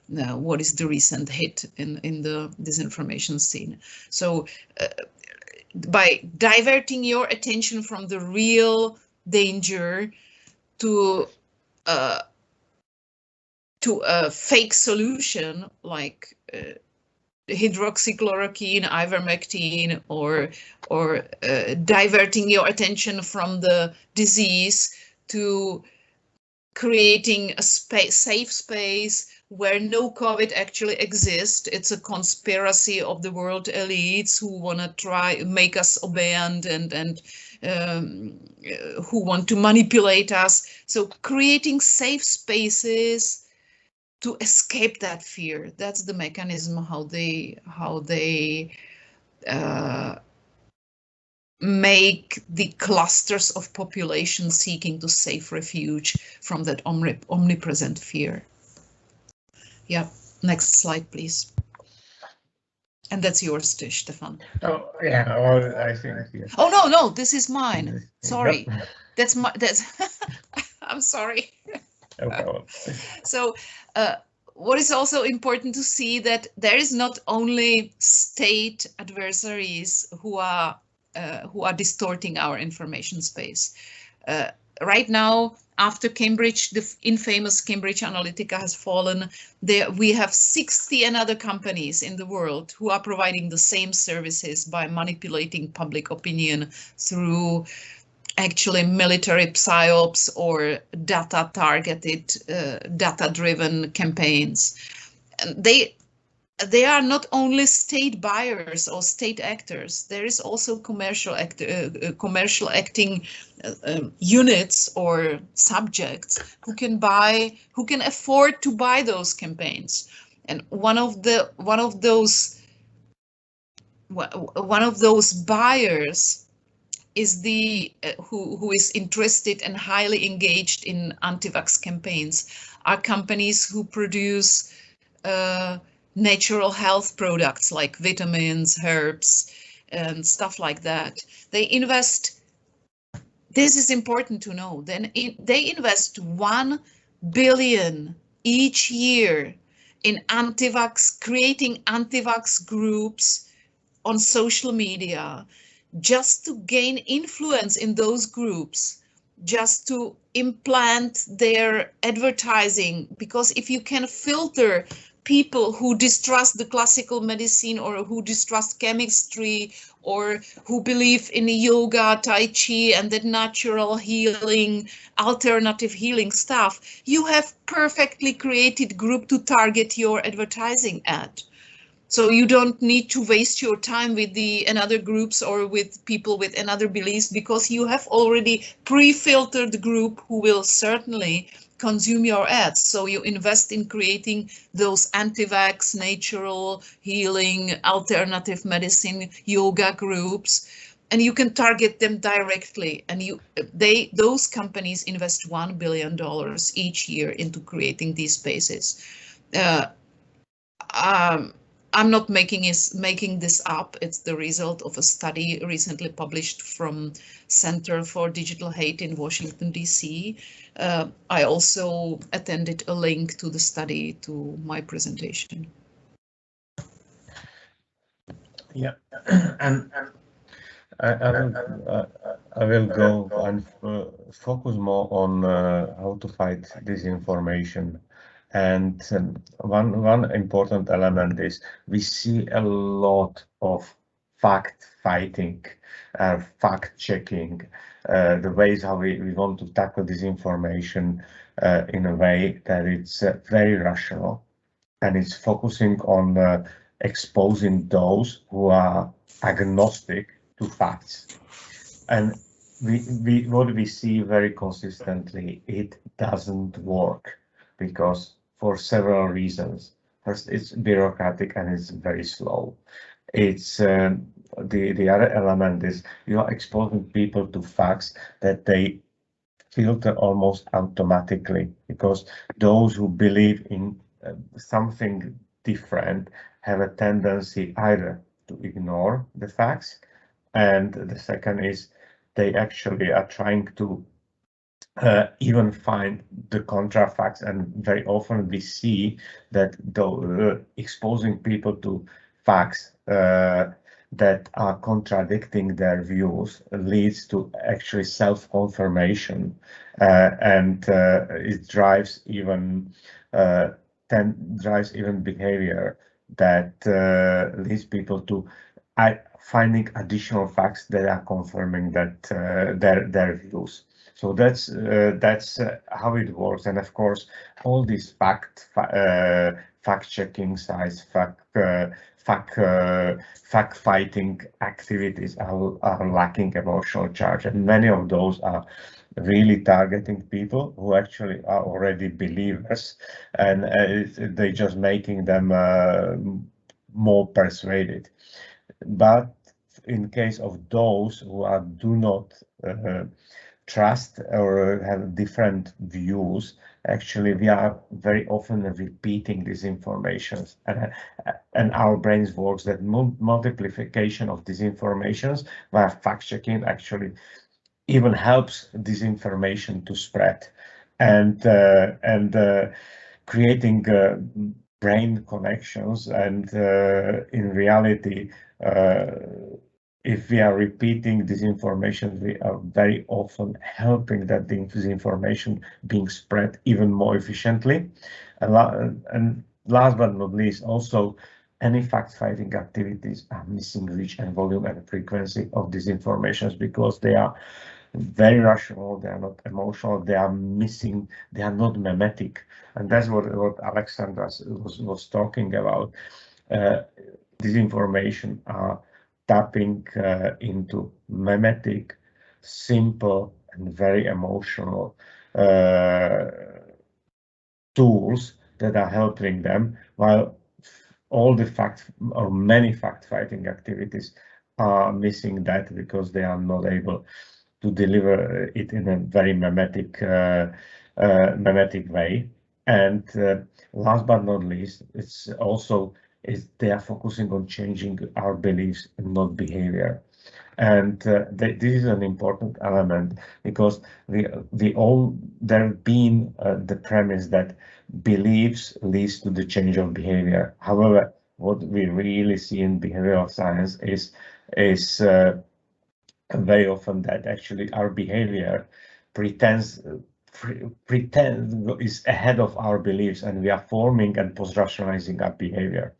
[SPEAKER 3] What is the recent hit in the disinformation scene? So by diverting your attention from the real danger to a fake solution like hydroxychloroquine, ivermectin, or diverting your attention from the disease to creating a safe space where no COVID actually exists. It's a conspiracy of the world elites who want to try make us obedient and who want to manipulate us. So creating safe spaces to escape that fear. That's the mechanism how they make the clusters of population seeking to safe refuge from that omnipresent fear. Yeah, next slide, please. And that's yours, Stefan.
[SPEAKER 2] Oh yeah, well, I think. Yeah.
[SPEAKER 3] Oh no, this is mine. Sorry, that's my. That's. I'm sorry.
[SPEAKER 2] No problem.
[SPEAKER 3] So, what is also important to see that there is not only state adversaries who are distorting our information space. Right now, after Cambridge, the infamous Cambridge Analytica has fallen, we have 60 other companies in the world who are providing the same services by manipulating public opinion through actually military psyops or data-targeted, data-driven campaigns. And they are not only state buyers or state actors. There is also commercial acting units or subjects who can afford to buy those campaigns. And one of those buyers is the who is interested and highly engaged in anti-vax campaigns are companies who produce natural health products like vitamins, herbs, and stuff like that. They invest, this is important to know, they invest 1 billion each year in creating anti-vax groups on social media, just to gain influence in those groups, just to implant their advertising. Because if you can filter people who distrust the classical medicine, or who distrust chemistry, or who believe in yoga, tai chi, and that natural healing, alternative healing stuff, you have perfectly created group to target your advertising at. So you don't need to waste your time with another groups or with people with another beliefs, because you have already pre-filtered group who will certainly consume your ads. So you invest in creating those anti-vax, natural healing, alternative medicine, yoga groups, and you can target them directly. And those companies invest $1 billion each year into creating these spaces. I'm not making this up. It's the result of a study recently published from Center for Digital Hate in Washington, D.C. I also attended a link to the study to my presentation.
[SPEAKER 2] Yeah, and I will go and focus more on how to fight disinformation. And one important element is we see a lot of fact fighting, fact checking, the ways how we want to tackle disinformation in a way that it's very rational, and it's focusing on exposing those who are agnostic to facts. And what we see very consistently, it doesn't work because for several reasons. First, it's bureaucratic and it's very slow. It's the other element is you are exposing people to facts that they filter almost automatically, because those who believe in something different have a tendency either to ignore the facts, and the second is they actually are trying to even find the contra facts, and very often we see that exposing people to facts that are contradicting their views leads to actually self-confirmation, and it drives even behavior that leads people to finding additional facts that are confirming that their views. So that's how it works, and of course, all these fact-checking sites, fact-fighting activities are lacking emotional charge, and many of those are really targeting people who actually are already believers, and they're just making them more persuaded. But in case of those who do not trust or have different views, actually we are very often repeating these informations, and our brains works that multiplication of these informations via fact checking actually even helps disinformation to spread, and creating brain connections, and in reality if we are repeating this information, we are very often helping that this information being spread even more efficiently. And last but not least, also any fact-fighting activities are missing reach and volume and frequency of these informations, because they are very rational, they are not emotional, they are missing, they are not mimetic. And that's what Alexandra was talking about. Disinformation are tapping into mimetic, simple, and very emotional tools that are helping them, while all the many fact-fighting activities are missing that, because they are not able to deliver it in a very mimetic way. And last but not least, it's also they are focusing on changing our beliefs and not behavior. And this is an important element, because there been the premise that beliefs leads to the change of behavior. However, what we really see in behavioral science is very often that actually our behavior pretends is ahead of our beliefs, and we are forming and post-rationalizing our behavior.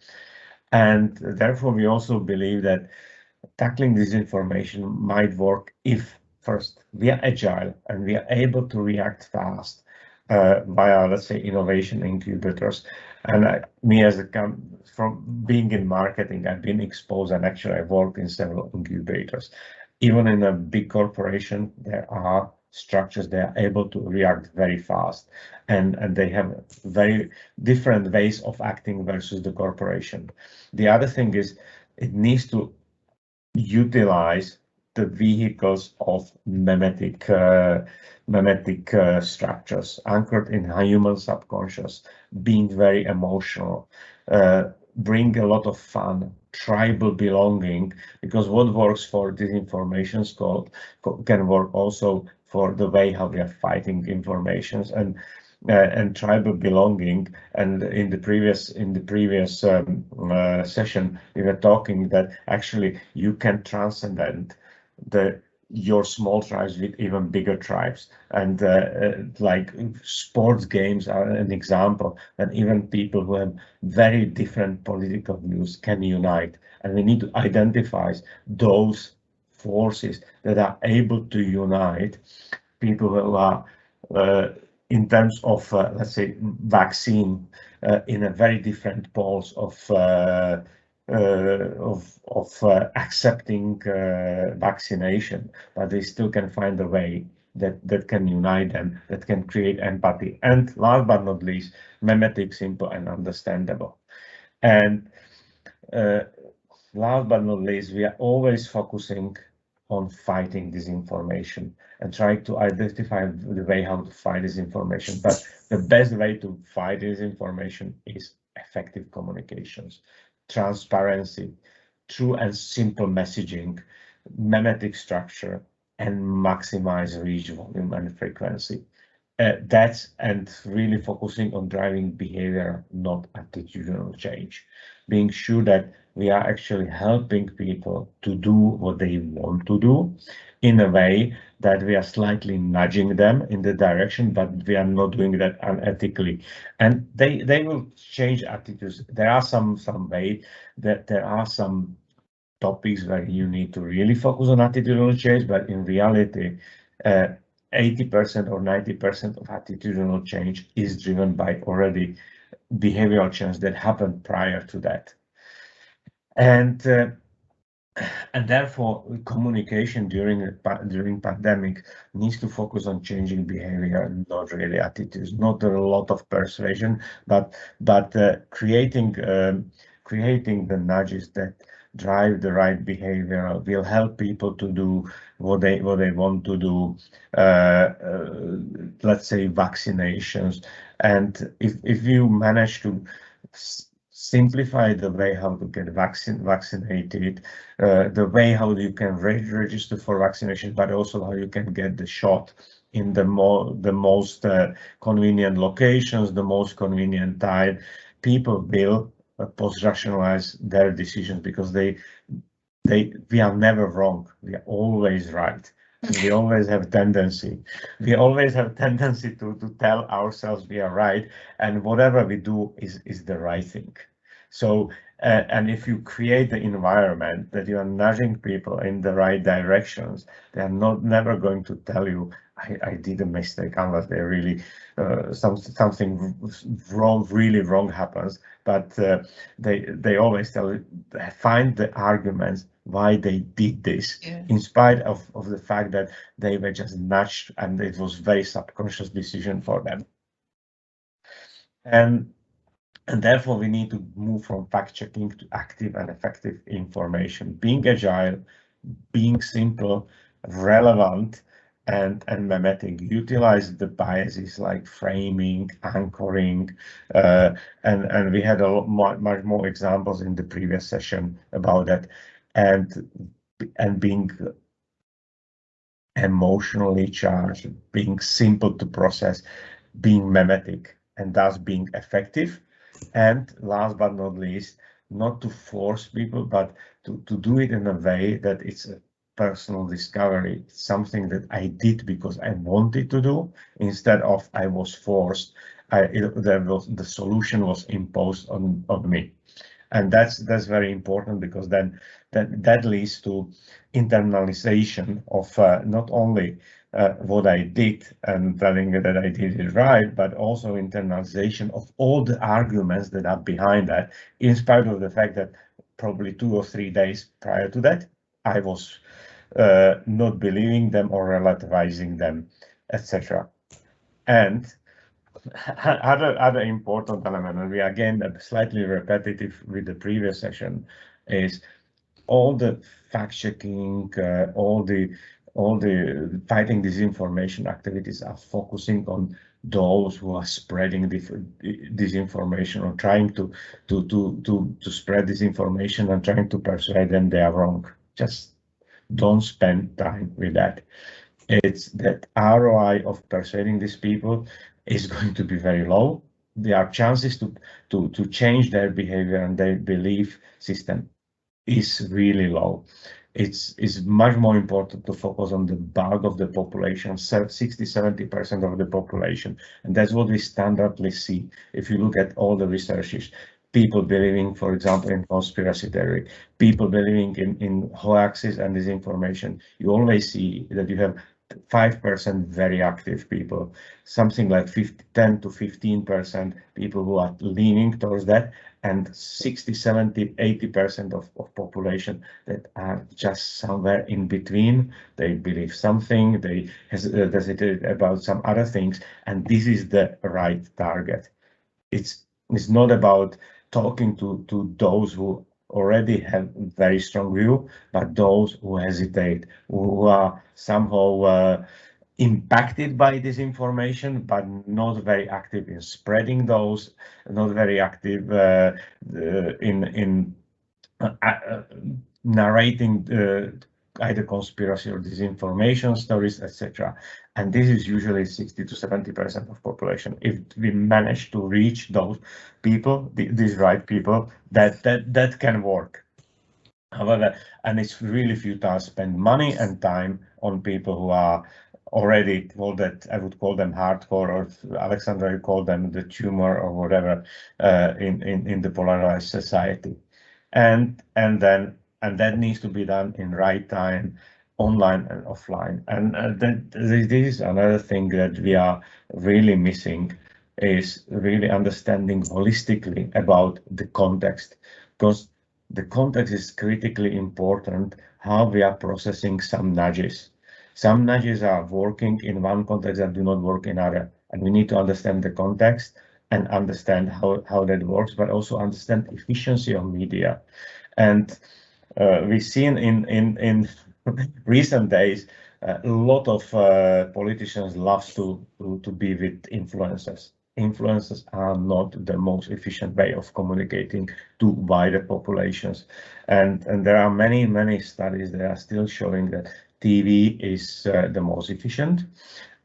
[SPEAKER 2] And therefore, we also believe that tackling disinformation might work if first we are agile and we are able to react fast via, let's say, innovation incubators. And me as from being in marketing, I've been exposed, and actually I worked in several incubators. Even in a big corporation, there are structures that are able to react very fast, and they have very different ways of acting versus the corporation. The other thing is it needs to utilize the vehicles of mimetic structures anchored in human subconscious, being very emotional, bring a lot of fun, tribal belonging, because what works for disinformation can work also for the way how we are fighting informations, and tribal belonging. And in the previous session, we were talking that actually you can transcend your small tribes with even bigger tribes. And like sports games are an example that even people who have very different political views can unite. And we need to identify those forces that are able to unite people who are in terms of, let's say, vaccine in a very different poles of accepting vaccination, but they still can find a way that can unite them, that can create empathy. And last but not least, mimetic, simple and understandable. And last but not least, we are always focusing on fighting disinformation and trying to identify the way how to fight disinformation. But the best way to fight disinformation is effective communications, transparency, true and simple messaging, mimetic structure, and maximize reach, volume, and frequency. That's and really focusing on driving behavior, not attitudinal change. Being sure that we are actually helping people to do what they want to do in a way that we are slightly nudging them in the direction, but we are not doing that unethically. And they will change attitudes. There are some way that there are some topics where you need to really focus on attitudinal change, but in reality, 80% or 90% of attitudinal change is driven by already behavioral change that happened prior to that. And therefore, communication during pandemic needs to focus on changing behavior, not really attitudes, not a lot of persuasion, but creating the nudges that drive the right behavior, will help people to do what they want to do. Let's say vaccinations, and if you manage to simplify the way how to get vaccinated, the way how you can register for vaccination, but also how you can get the shot in the most convenient locations, the most convenient time. People will post-rationalize their decisions because we are never wrong. We are always right. And we always have tendency to tell ourselves we are right, and whatever we do is the right thing. So, and if you create the environment that you are nudging people in the right directions, they are never going to tell you, I did a mistake, unless they really something wrong, really wrong happens. But they always find the arguments why they did this, in spite of the fact that they were just nudged and it was very subconscious decision for them. And therefore, we need to move from fact-checking to active and effective information, being agile, being simple, relevant, and mimetic. Utilize the biases like framing, anchoring, and we had much more examples in the previous session about that, and being emotionally charged, being simple to process, being mimetic, and thus being effective. And last but not least, not to force people, but to do it in a way that it's a personal discovery, something that I did because I wanted to do, instead of I was forced. The solution was imposed on me. And that's very important, because then that leads to internalization of not only what I did and telling that I did it right, but also internalization of all the arguments that are behind that, in spite of the fact that probably 2 or 3 days prior to that, I was not believing them or relativizing them, etc. And other important element, and we again slightly repetitive with the previous session, is all the fact checking, all the fighting disinformation activities are focusing on those who are spreading disinformation, or trying to spread disinformation and trying to persuade them they are wrong. Just don't spend time with that. It's that ROI of persuading these people is going to be very low. There are chances to change their behavior and their belief system is really low. it's much more important to focus on the bulk of the population, 60-70% of the population. And that's what we standardly see. If you look at all the researches, people believing, for example, in conspiracy theory, people believing in hoaxes and disinformation, you always see that you have 5% very active people, something like 10 to 15% people who are leaning towards that, and 60, 70, 80% of population that are just somewhere in between. They believe something, they hesitate about some other things, and this is the right target. It's not about talking to those who already have very strong view, but those who hesitate, who are somehow impacted by this information, but not very active in spreading those, not very active in narrating either conspiracy or disinformation stories, etc. And this is usually 60 to 70% of population. If we manage to reach those people, these right people, that can work. However, and it's really futile to spend money and time on people who are already called that, I would call them hardcore, or Alexandra, you call them the tumor or whatever, in the polarized society. And that needs to be done in right time, online and offline. And this is another thing that we are really missing, is really understanding holistically about the context, because the context is critically important, how we are processing some nudges. Some nudges are working in one context that do not work in other, and we need to understand the context and understand how that works, but also understand efficiency of media. And we've seen in recent days a lot of politicians love to be with influencers. Influencers are not the most efficient way of communicating to wider populations, and there are many studies that are still showing that TV is the most efficient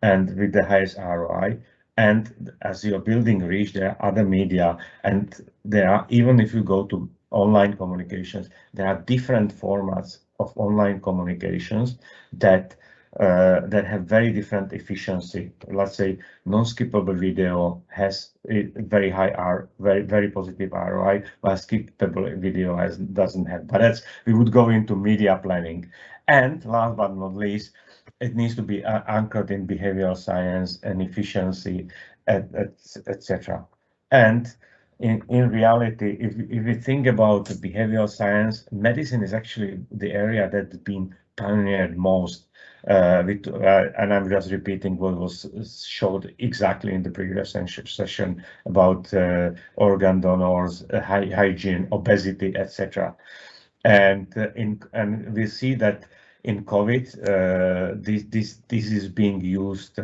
[SPEAKER 2] and with the highest ROI. And as you're building reach, there are other media, and there are, even if you go to online communications, there are different formats of online communications that have very different efficiency. Let's say non-skippable video has a very high very positive ROI, while skippable video doesn't have. But we would go into media planning. And last but not least, it needs to be anchored in behavioral science and efficiency, etc. And in reality, if we think about behavioral science, medicine is actually the area that's been pioneered most. And I'm just repeating what was showed exactly in the previous session about organ donors, hygiene, obesity, etc. And we see that in COVID, this is being used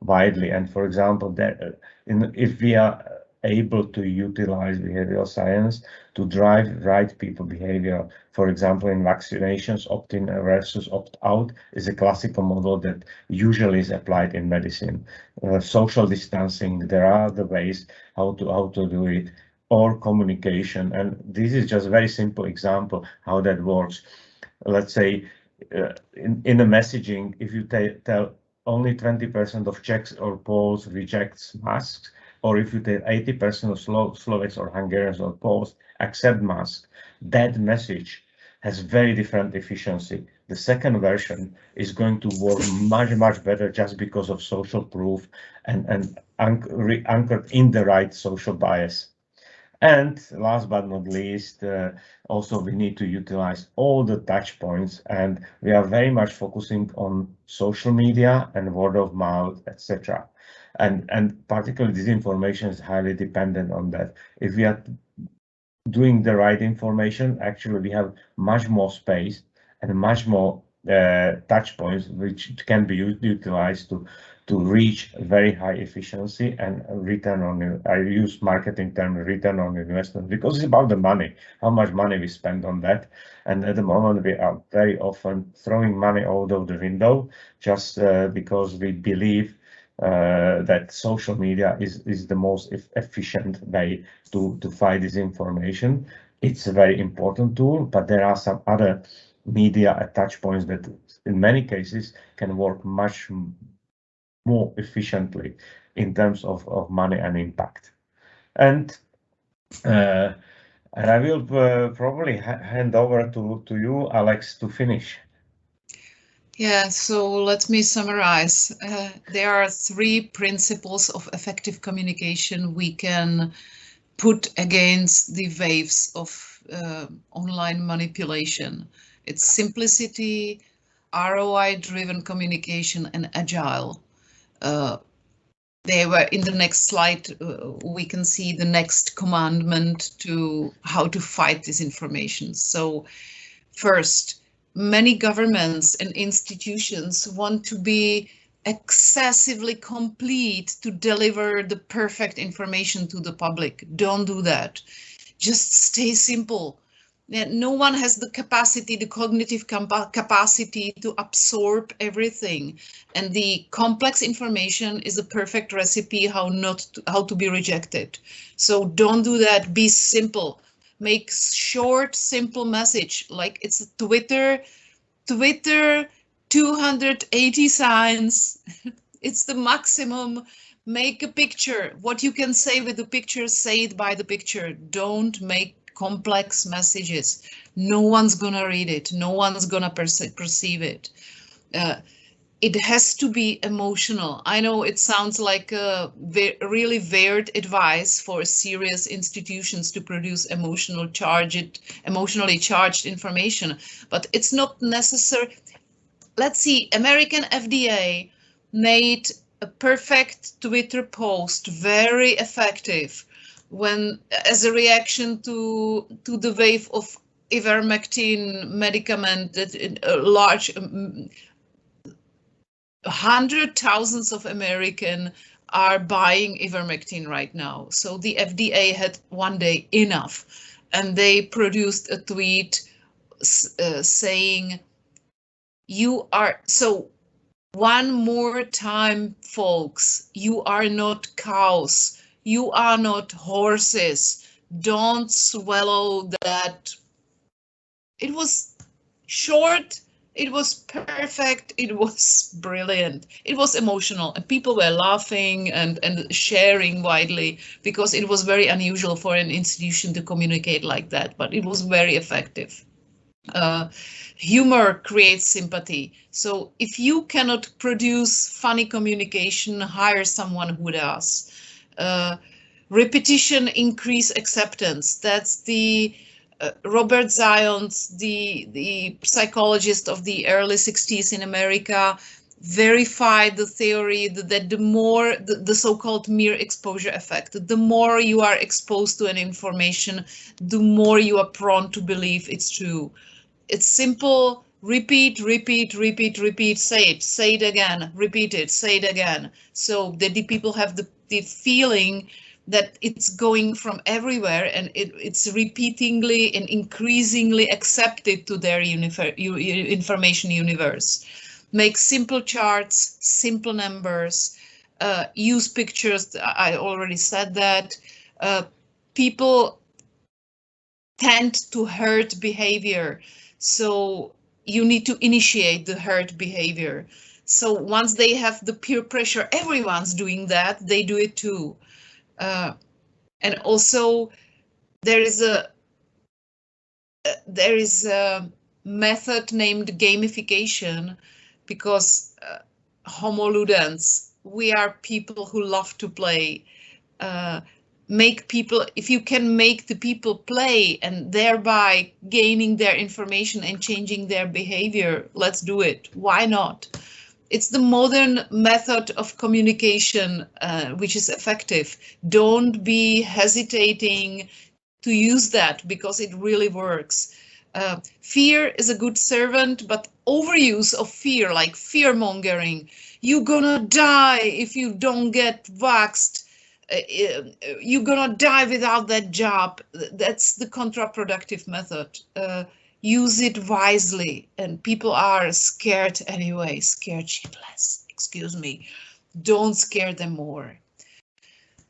[SPEAKER 2] widely. And for example, that if we are able to utilize behavioral science to drive right people behavior, for example, in vaccinations, opt-in versus opt-out is a classical model that usually is applied in medicine. Social distancing, there are the ways how to do it, or communication. And this is just a very simple example how that works. Let's say in the messaging, if you tell only 20% of Czechs or Poles rejects masks, or if you tell 80% of Slovaks or Hungarians or Poles accept masks, that message has very different efficiency. The second version is going to work much better just because of social proof and anchored in the right social bias. And last but not least, also we need to utilize all the touch points, and we are very much focusing on social media and word of mouth, etc. And particularly disinformation is highly dependent on that. If we are doing the right information, actually we have much more space and much more touch points which can be utilized to reach very high efficiency and return on. I use marketing term return on investment, because it's about the money, how much money we spend on that. And at the moment we are very often throwing money out of the window just because we believe that social media is the most efficient way to fight disinformation. It's a very important tool, but there are some other media at touch points that in many cases can work much more efficiently in terms of money and impact. And I will probably hand over to you, Alex, to finish.
[SPEAKER 3] Yeah, so let me summarize. There are 3 principles of effective communication we can put against the waves of online manipulation. It's simplicity, ROI-driven communication, and agile. They were in the next slide. We can see the next commandment to how to fight disinformation. So first, many governments and institutions want to be excessively complete to deliver the perfect information to the public. Don't do that. Just stay simple. No one has the capacity, the cognitive capacity to absorb everything. And the complex information is a perfect recipe how to be rejected. So don't do that. Be simple. Make short, simple message, like it's a Twitter, 280 signs. It's the maximum. Make a picture. What you can say with the picture, say it by the picture. Don't make complex messages. No one's gonna read it. No one's gonna perceive it. It has to be emotional. I know it sounds like a really weird advice for serious institutions to produce emotionally charged information, but it's not necessary. Let's see, American FDA made a perfect Twitter post, very effective, when as a reaction to the wave of ivermectin medicament that large 100,000s of Americans are buying ivermectin right now. So the FDA had one day enough, and they produced a tweet saying, "You are so." One more time, folks, you are not cows. You are not horses. Don't swallow that. It was short. It was perfect. It was brilliant. It was emotional, and people were laughing and sharing widely because it was very unusual for an institution to communicate like that, but it was very effective. Humor creates sympathy. So if you cannot produce funny communication, hire someone who does. Repetition increase acceptance. That's the Robert Zions, the psychologist of the early 60s in America, verified the theory that the more the so-called mere exposure effect, the more you are exposed to an information, the more you are prone to believe it's true. It's simple. Repeat, say it again, repeat it, say it again. So that the people have the feeling that it's going from everywhere, and it's repeatingly and increasingly accepted to their information universe. Make simple charts, simple numbers, use pictures. I already said that. People tend to herd behavior. So you need to initiate the herd behavior. So once they have the peer pressure, everyone's doing that, they do it too. And also there is a method named gamification, because homo ludens, we are people who love to play. Make people, if you can make the people play and thereby gaining their information and changing their behavior, let's do it. Why not? It's the modern method of communication, which is effective. Don't be hesitating to use that, because it really works. Fear is a good servant, but overuse of fear, like fear mongering, you're gonna die if you don't get vaxxed, you're gonna die without that job. That's the counterproductive method. Use it wisely, and people are scared anyway, scared shitless, excuse me. Don't scare them more.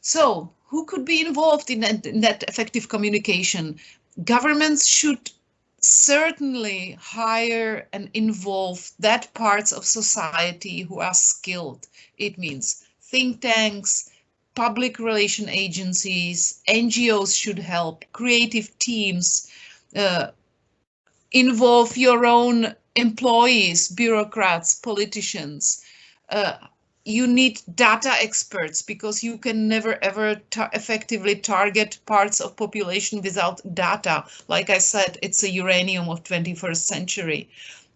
[SPEAKER 3] So who could be involved in that effective communication? Governments should certainly hire and involve that parts of society who are skilled. It means think tanks, public relation agencies, NGOs should help, creative teams, involve your own employees, bureaucrats, politicians. You need data experts because you can never ever effectively target parts of population without data. Like I said, it's a uranium of 21st century.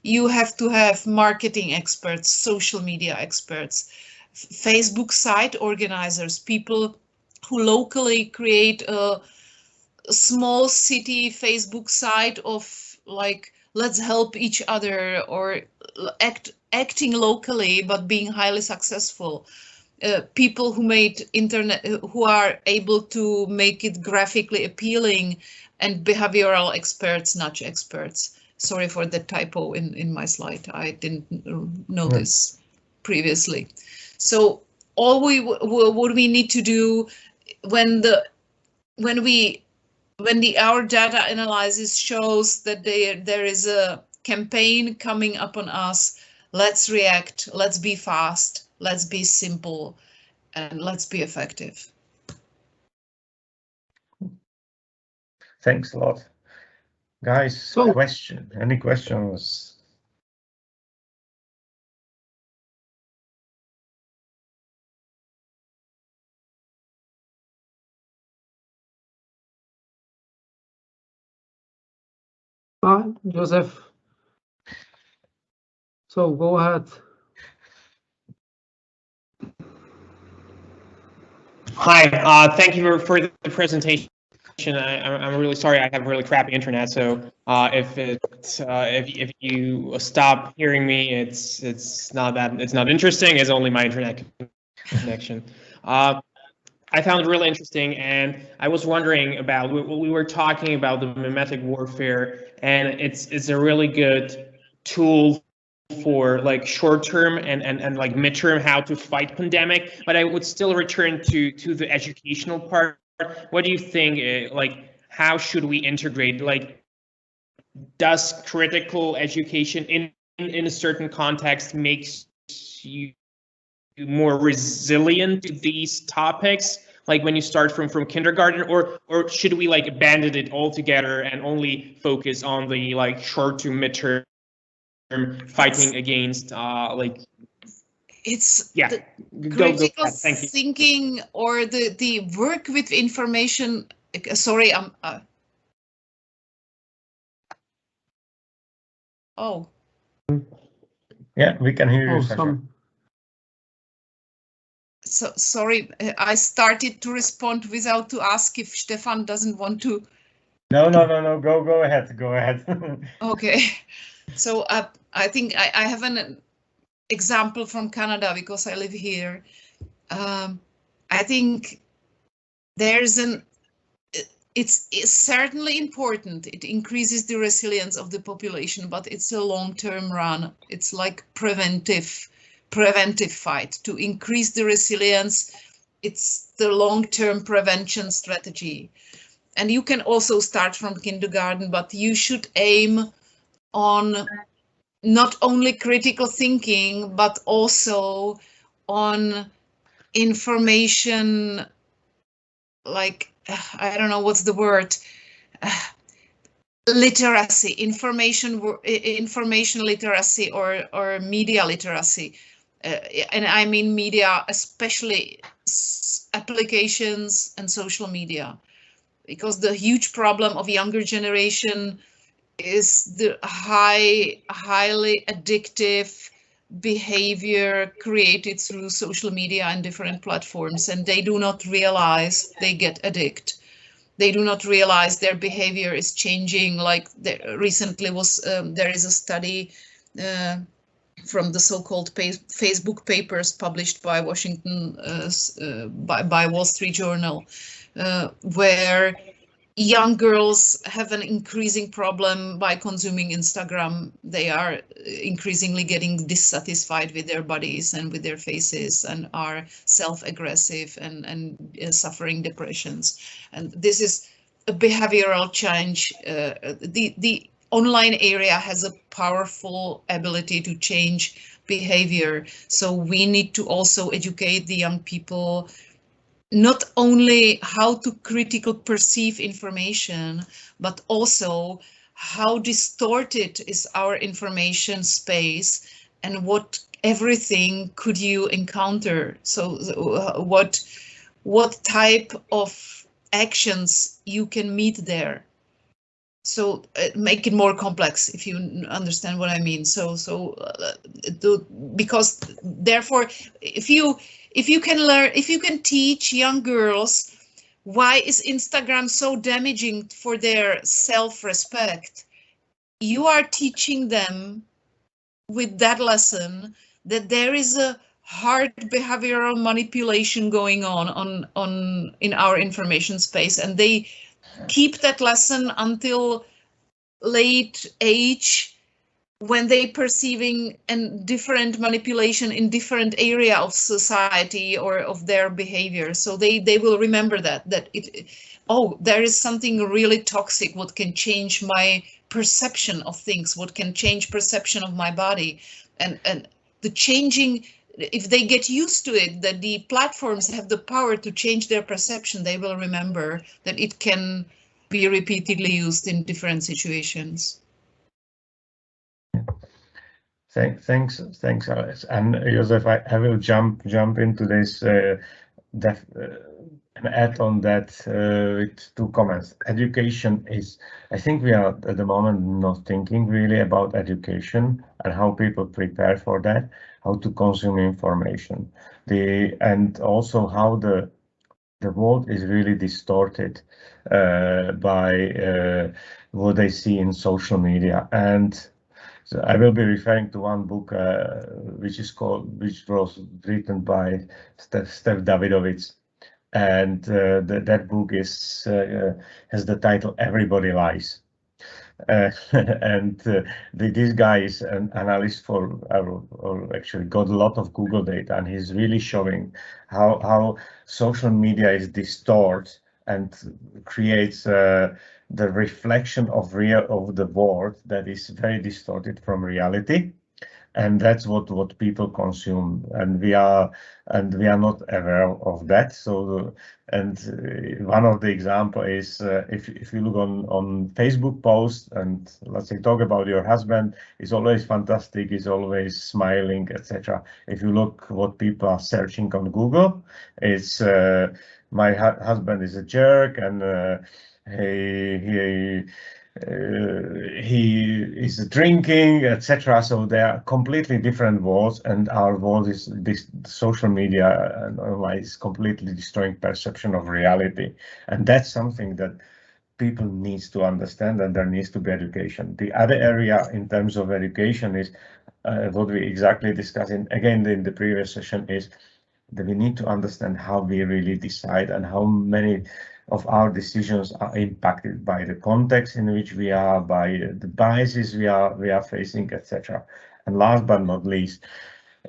[SPEAKER 3] You have to have marketing experts, social media experts, Facebook site organizers, people who locally create a small city Facebook site of like, let's help each other, or acting locally but being highly successful. People who made internet, who are able to make it graphically appealing, and behavioral experts, nudge experts. Sorry for the typo in my slide. I didn't know this previously. So all what we need to do when our data analysis shows that there is a campaign coming up on us, let's react, let's be fast, let's be simple, and let's be effective.
[SPEAKER 2] Thanks a lot. Guys, any questions?
[SPEAKER 1] Joseph. So go ahead.
[SPEAKER 4] Hi, thank you for the presentation. I'm really sorry I have really crappy internet, so if you stop hearing me, it's not interesting. It's only my internet connection. I found it really interesting, and I was wondering about, we were talking about the mimetic warfare, and it's a really good tool for like short-term and like midterm how to fight pandemic, but I would still return to the educational part. What do you think, like how should we integrate, like does critical education in a certain context makes you more resilient to these topics, like when you start from kindergarten, or should we like abandon it altogether and only focus on the like short to midterm fighting against like
[SPEAKER 3] it's
[SPEAKER 4] the
[SPEAKER 3] critical thinking or the work with information. Sorry, I'm oh
[SPEAKER 2] yeah, we can hear you, Sasha.
[SPEAKER 3] So sorry, I started to respond without to ask if Stefan doesn't want to.
[SPEAKER 2] No, go ahead.
[SPEAKER 3] Okay, so I think I have an example from Canada because I live here. I think there's it's certainly important. It increases the resilience of the population, but it's a long-term run. It's like preventive fight to increase the resilience. It's the long-term prevention strategy. And you can also start from kindergarten, but you should aim on not only critical thinking, but also on information, like, I don't know what's the word, literacy, information literacy, or media literacy. And I mean media, especially applications and social media, because the huge problem of younger generation is the highly addictive behavior created through social media and different platforms, and they do not realize they get addicted. They do not realize their behavior is changing. Like recently was there is a study from the so-called Facebook papers published by Washington by Wall Street Journal, where young girls have an increasing problem by consuming Instagram. They are increasingly getting dissatisfied with their bodies and with their faces, and are self-aggressive and suffering depressions. And this is a behavioral change. The online area has a powerful ability to change behavior. So we need to also educate the young people not only how to critically perceive information, but also how distorted is our information space and what everything could you encounter. So what type of actions you can meet there. So make it more complex, if you understand what I mean. Because therefore, if you can teach young girls why is Instagram so damaging for their self-respect, you are teaching them with that lesson that there is a hard behavioral manipulation going on in our information space, and they keep that lesson until late age when they perceiving a different manipulation in different area of society or of their behavior. So they will remember that there is something really toxic what can change my perception of things, what can change perception of my body, and the changing, if they get used to it, that the platforms have the power to change their perception, they will remember that it can be repeatedly used in different situations.
[SPEAKER 2] Thanks, Alex. And Joseph, I will jump into this and add on that with 2 comments. Education is, I think we are at the moment not thinking really about education and how people prepare for that, how to consume information, and also how the world is really distorted by what they see in social media. And so I will be referring to one book which was written by Steph Davidovitz, and that book has the title "Everybody Lies." And this guy is an analyst for, or actually got a lot of Google data, and he's really showing how social media is distorted and creates the reflection of the world that is very distorted from reality, and that's what people consume, and we are not aware of that. So, and one of the example is if you look on Facebook posts and let's say talk about your husband, is always fantastic, is always smiling, etc. If you look what people are searching on Google, it's my husband is a jerk, and he is drinking, etc. So they are completely different worlds, and our world is this social media and online is completely destroying perception of reality, and that's something that people needs to understand, and there needs to be education. The other area in terms of education is what we exactly discussed in the previous session, is that we need to understand how we really decide and how many of our decisions are impacted by the context in which we are, by the biases we are facing, etc. And last but not least,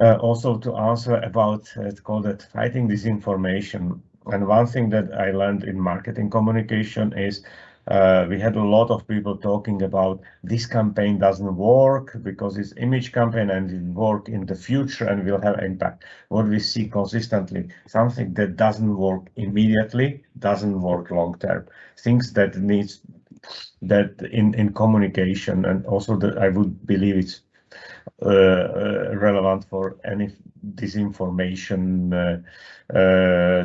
[SPEAKER 2] also to answer about it's called it fighting disinformation. And one thing that I learned in marketing communication is we had a lot of people talking about this campaign doesn't work because it's image campaign and it work in the future and will have impact. What we see consistently, something that doesn't work immediately doesn't work long term. Things that needs that in communication, and also that I would believe it's relevant for any disinformation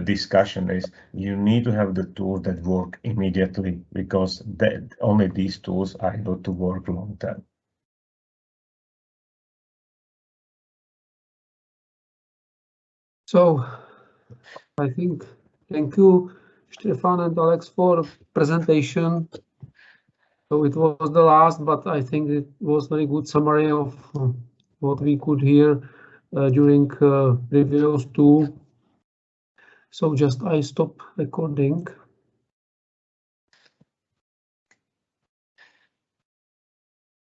[SPEAKER 2] discussion, is you need to have the tools that work immediately, because only these tools are able to work long term.
[SPEAKER 1] So I think thank you, Stefan and Alex, for presentation. So it was the last, but I think it was very good summary of what we could hear during previous 2. So just I stop recording.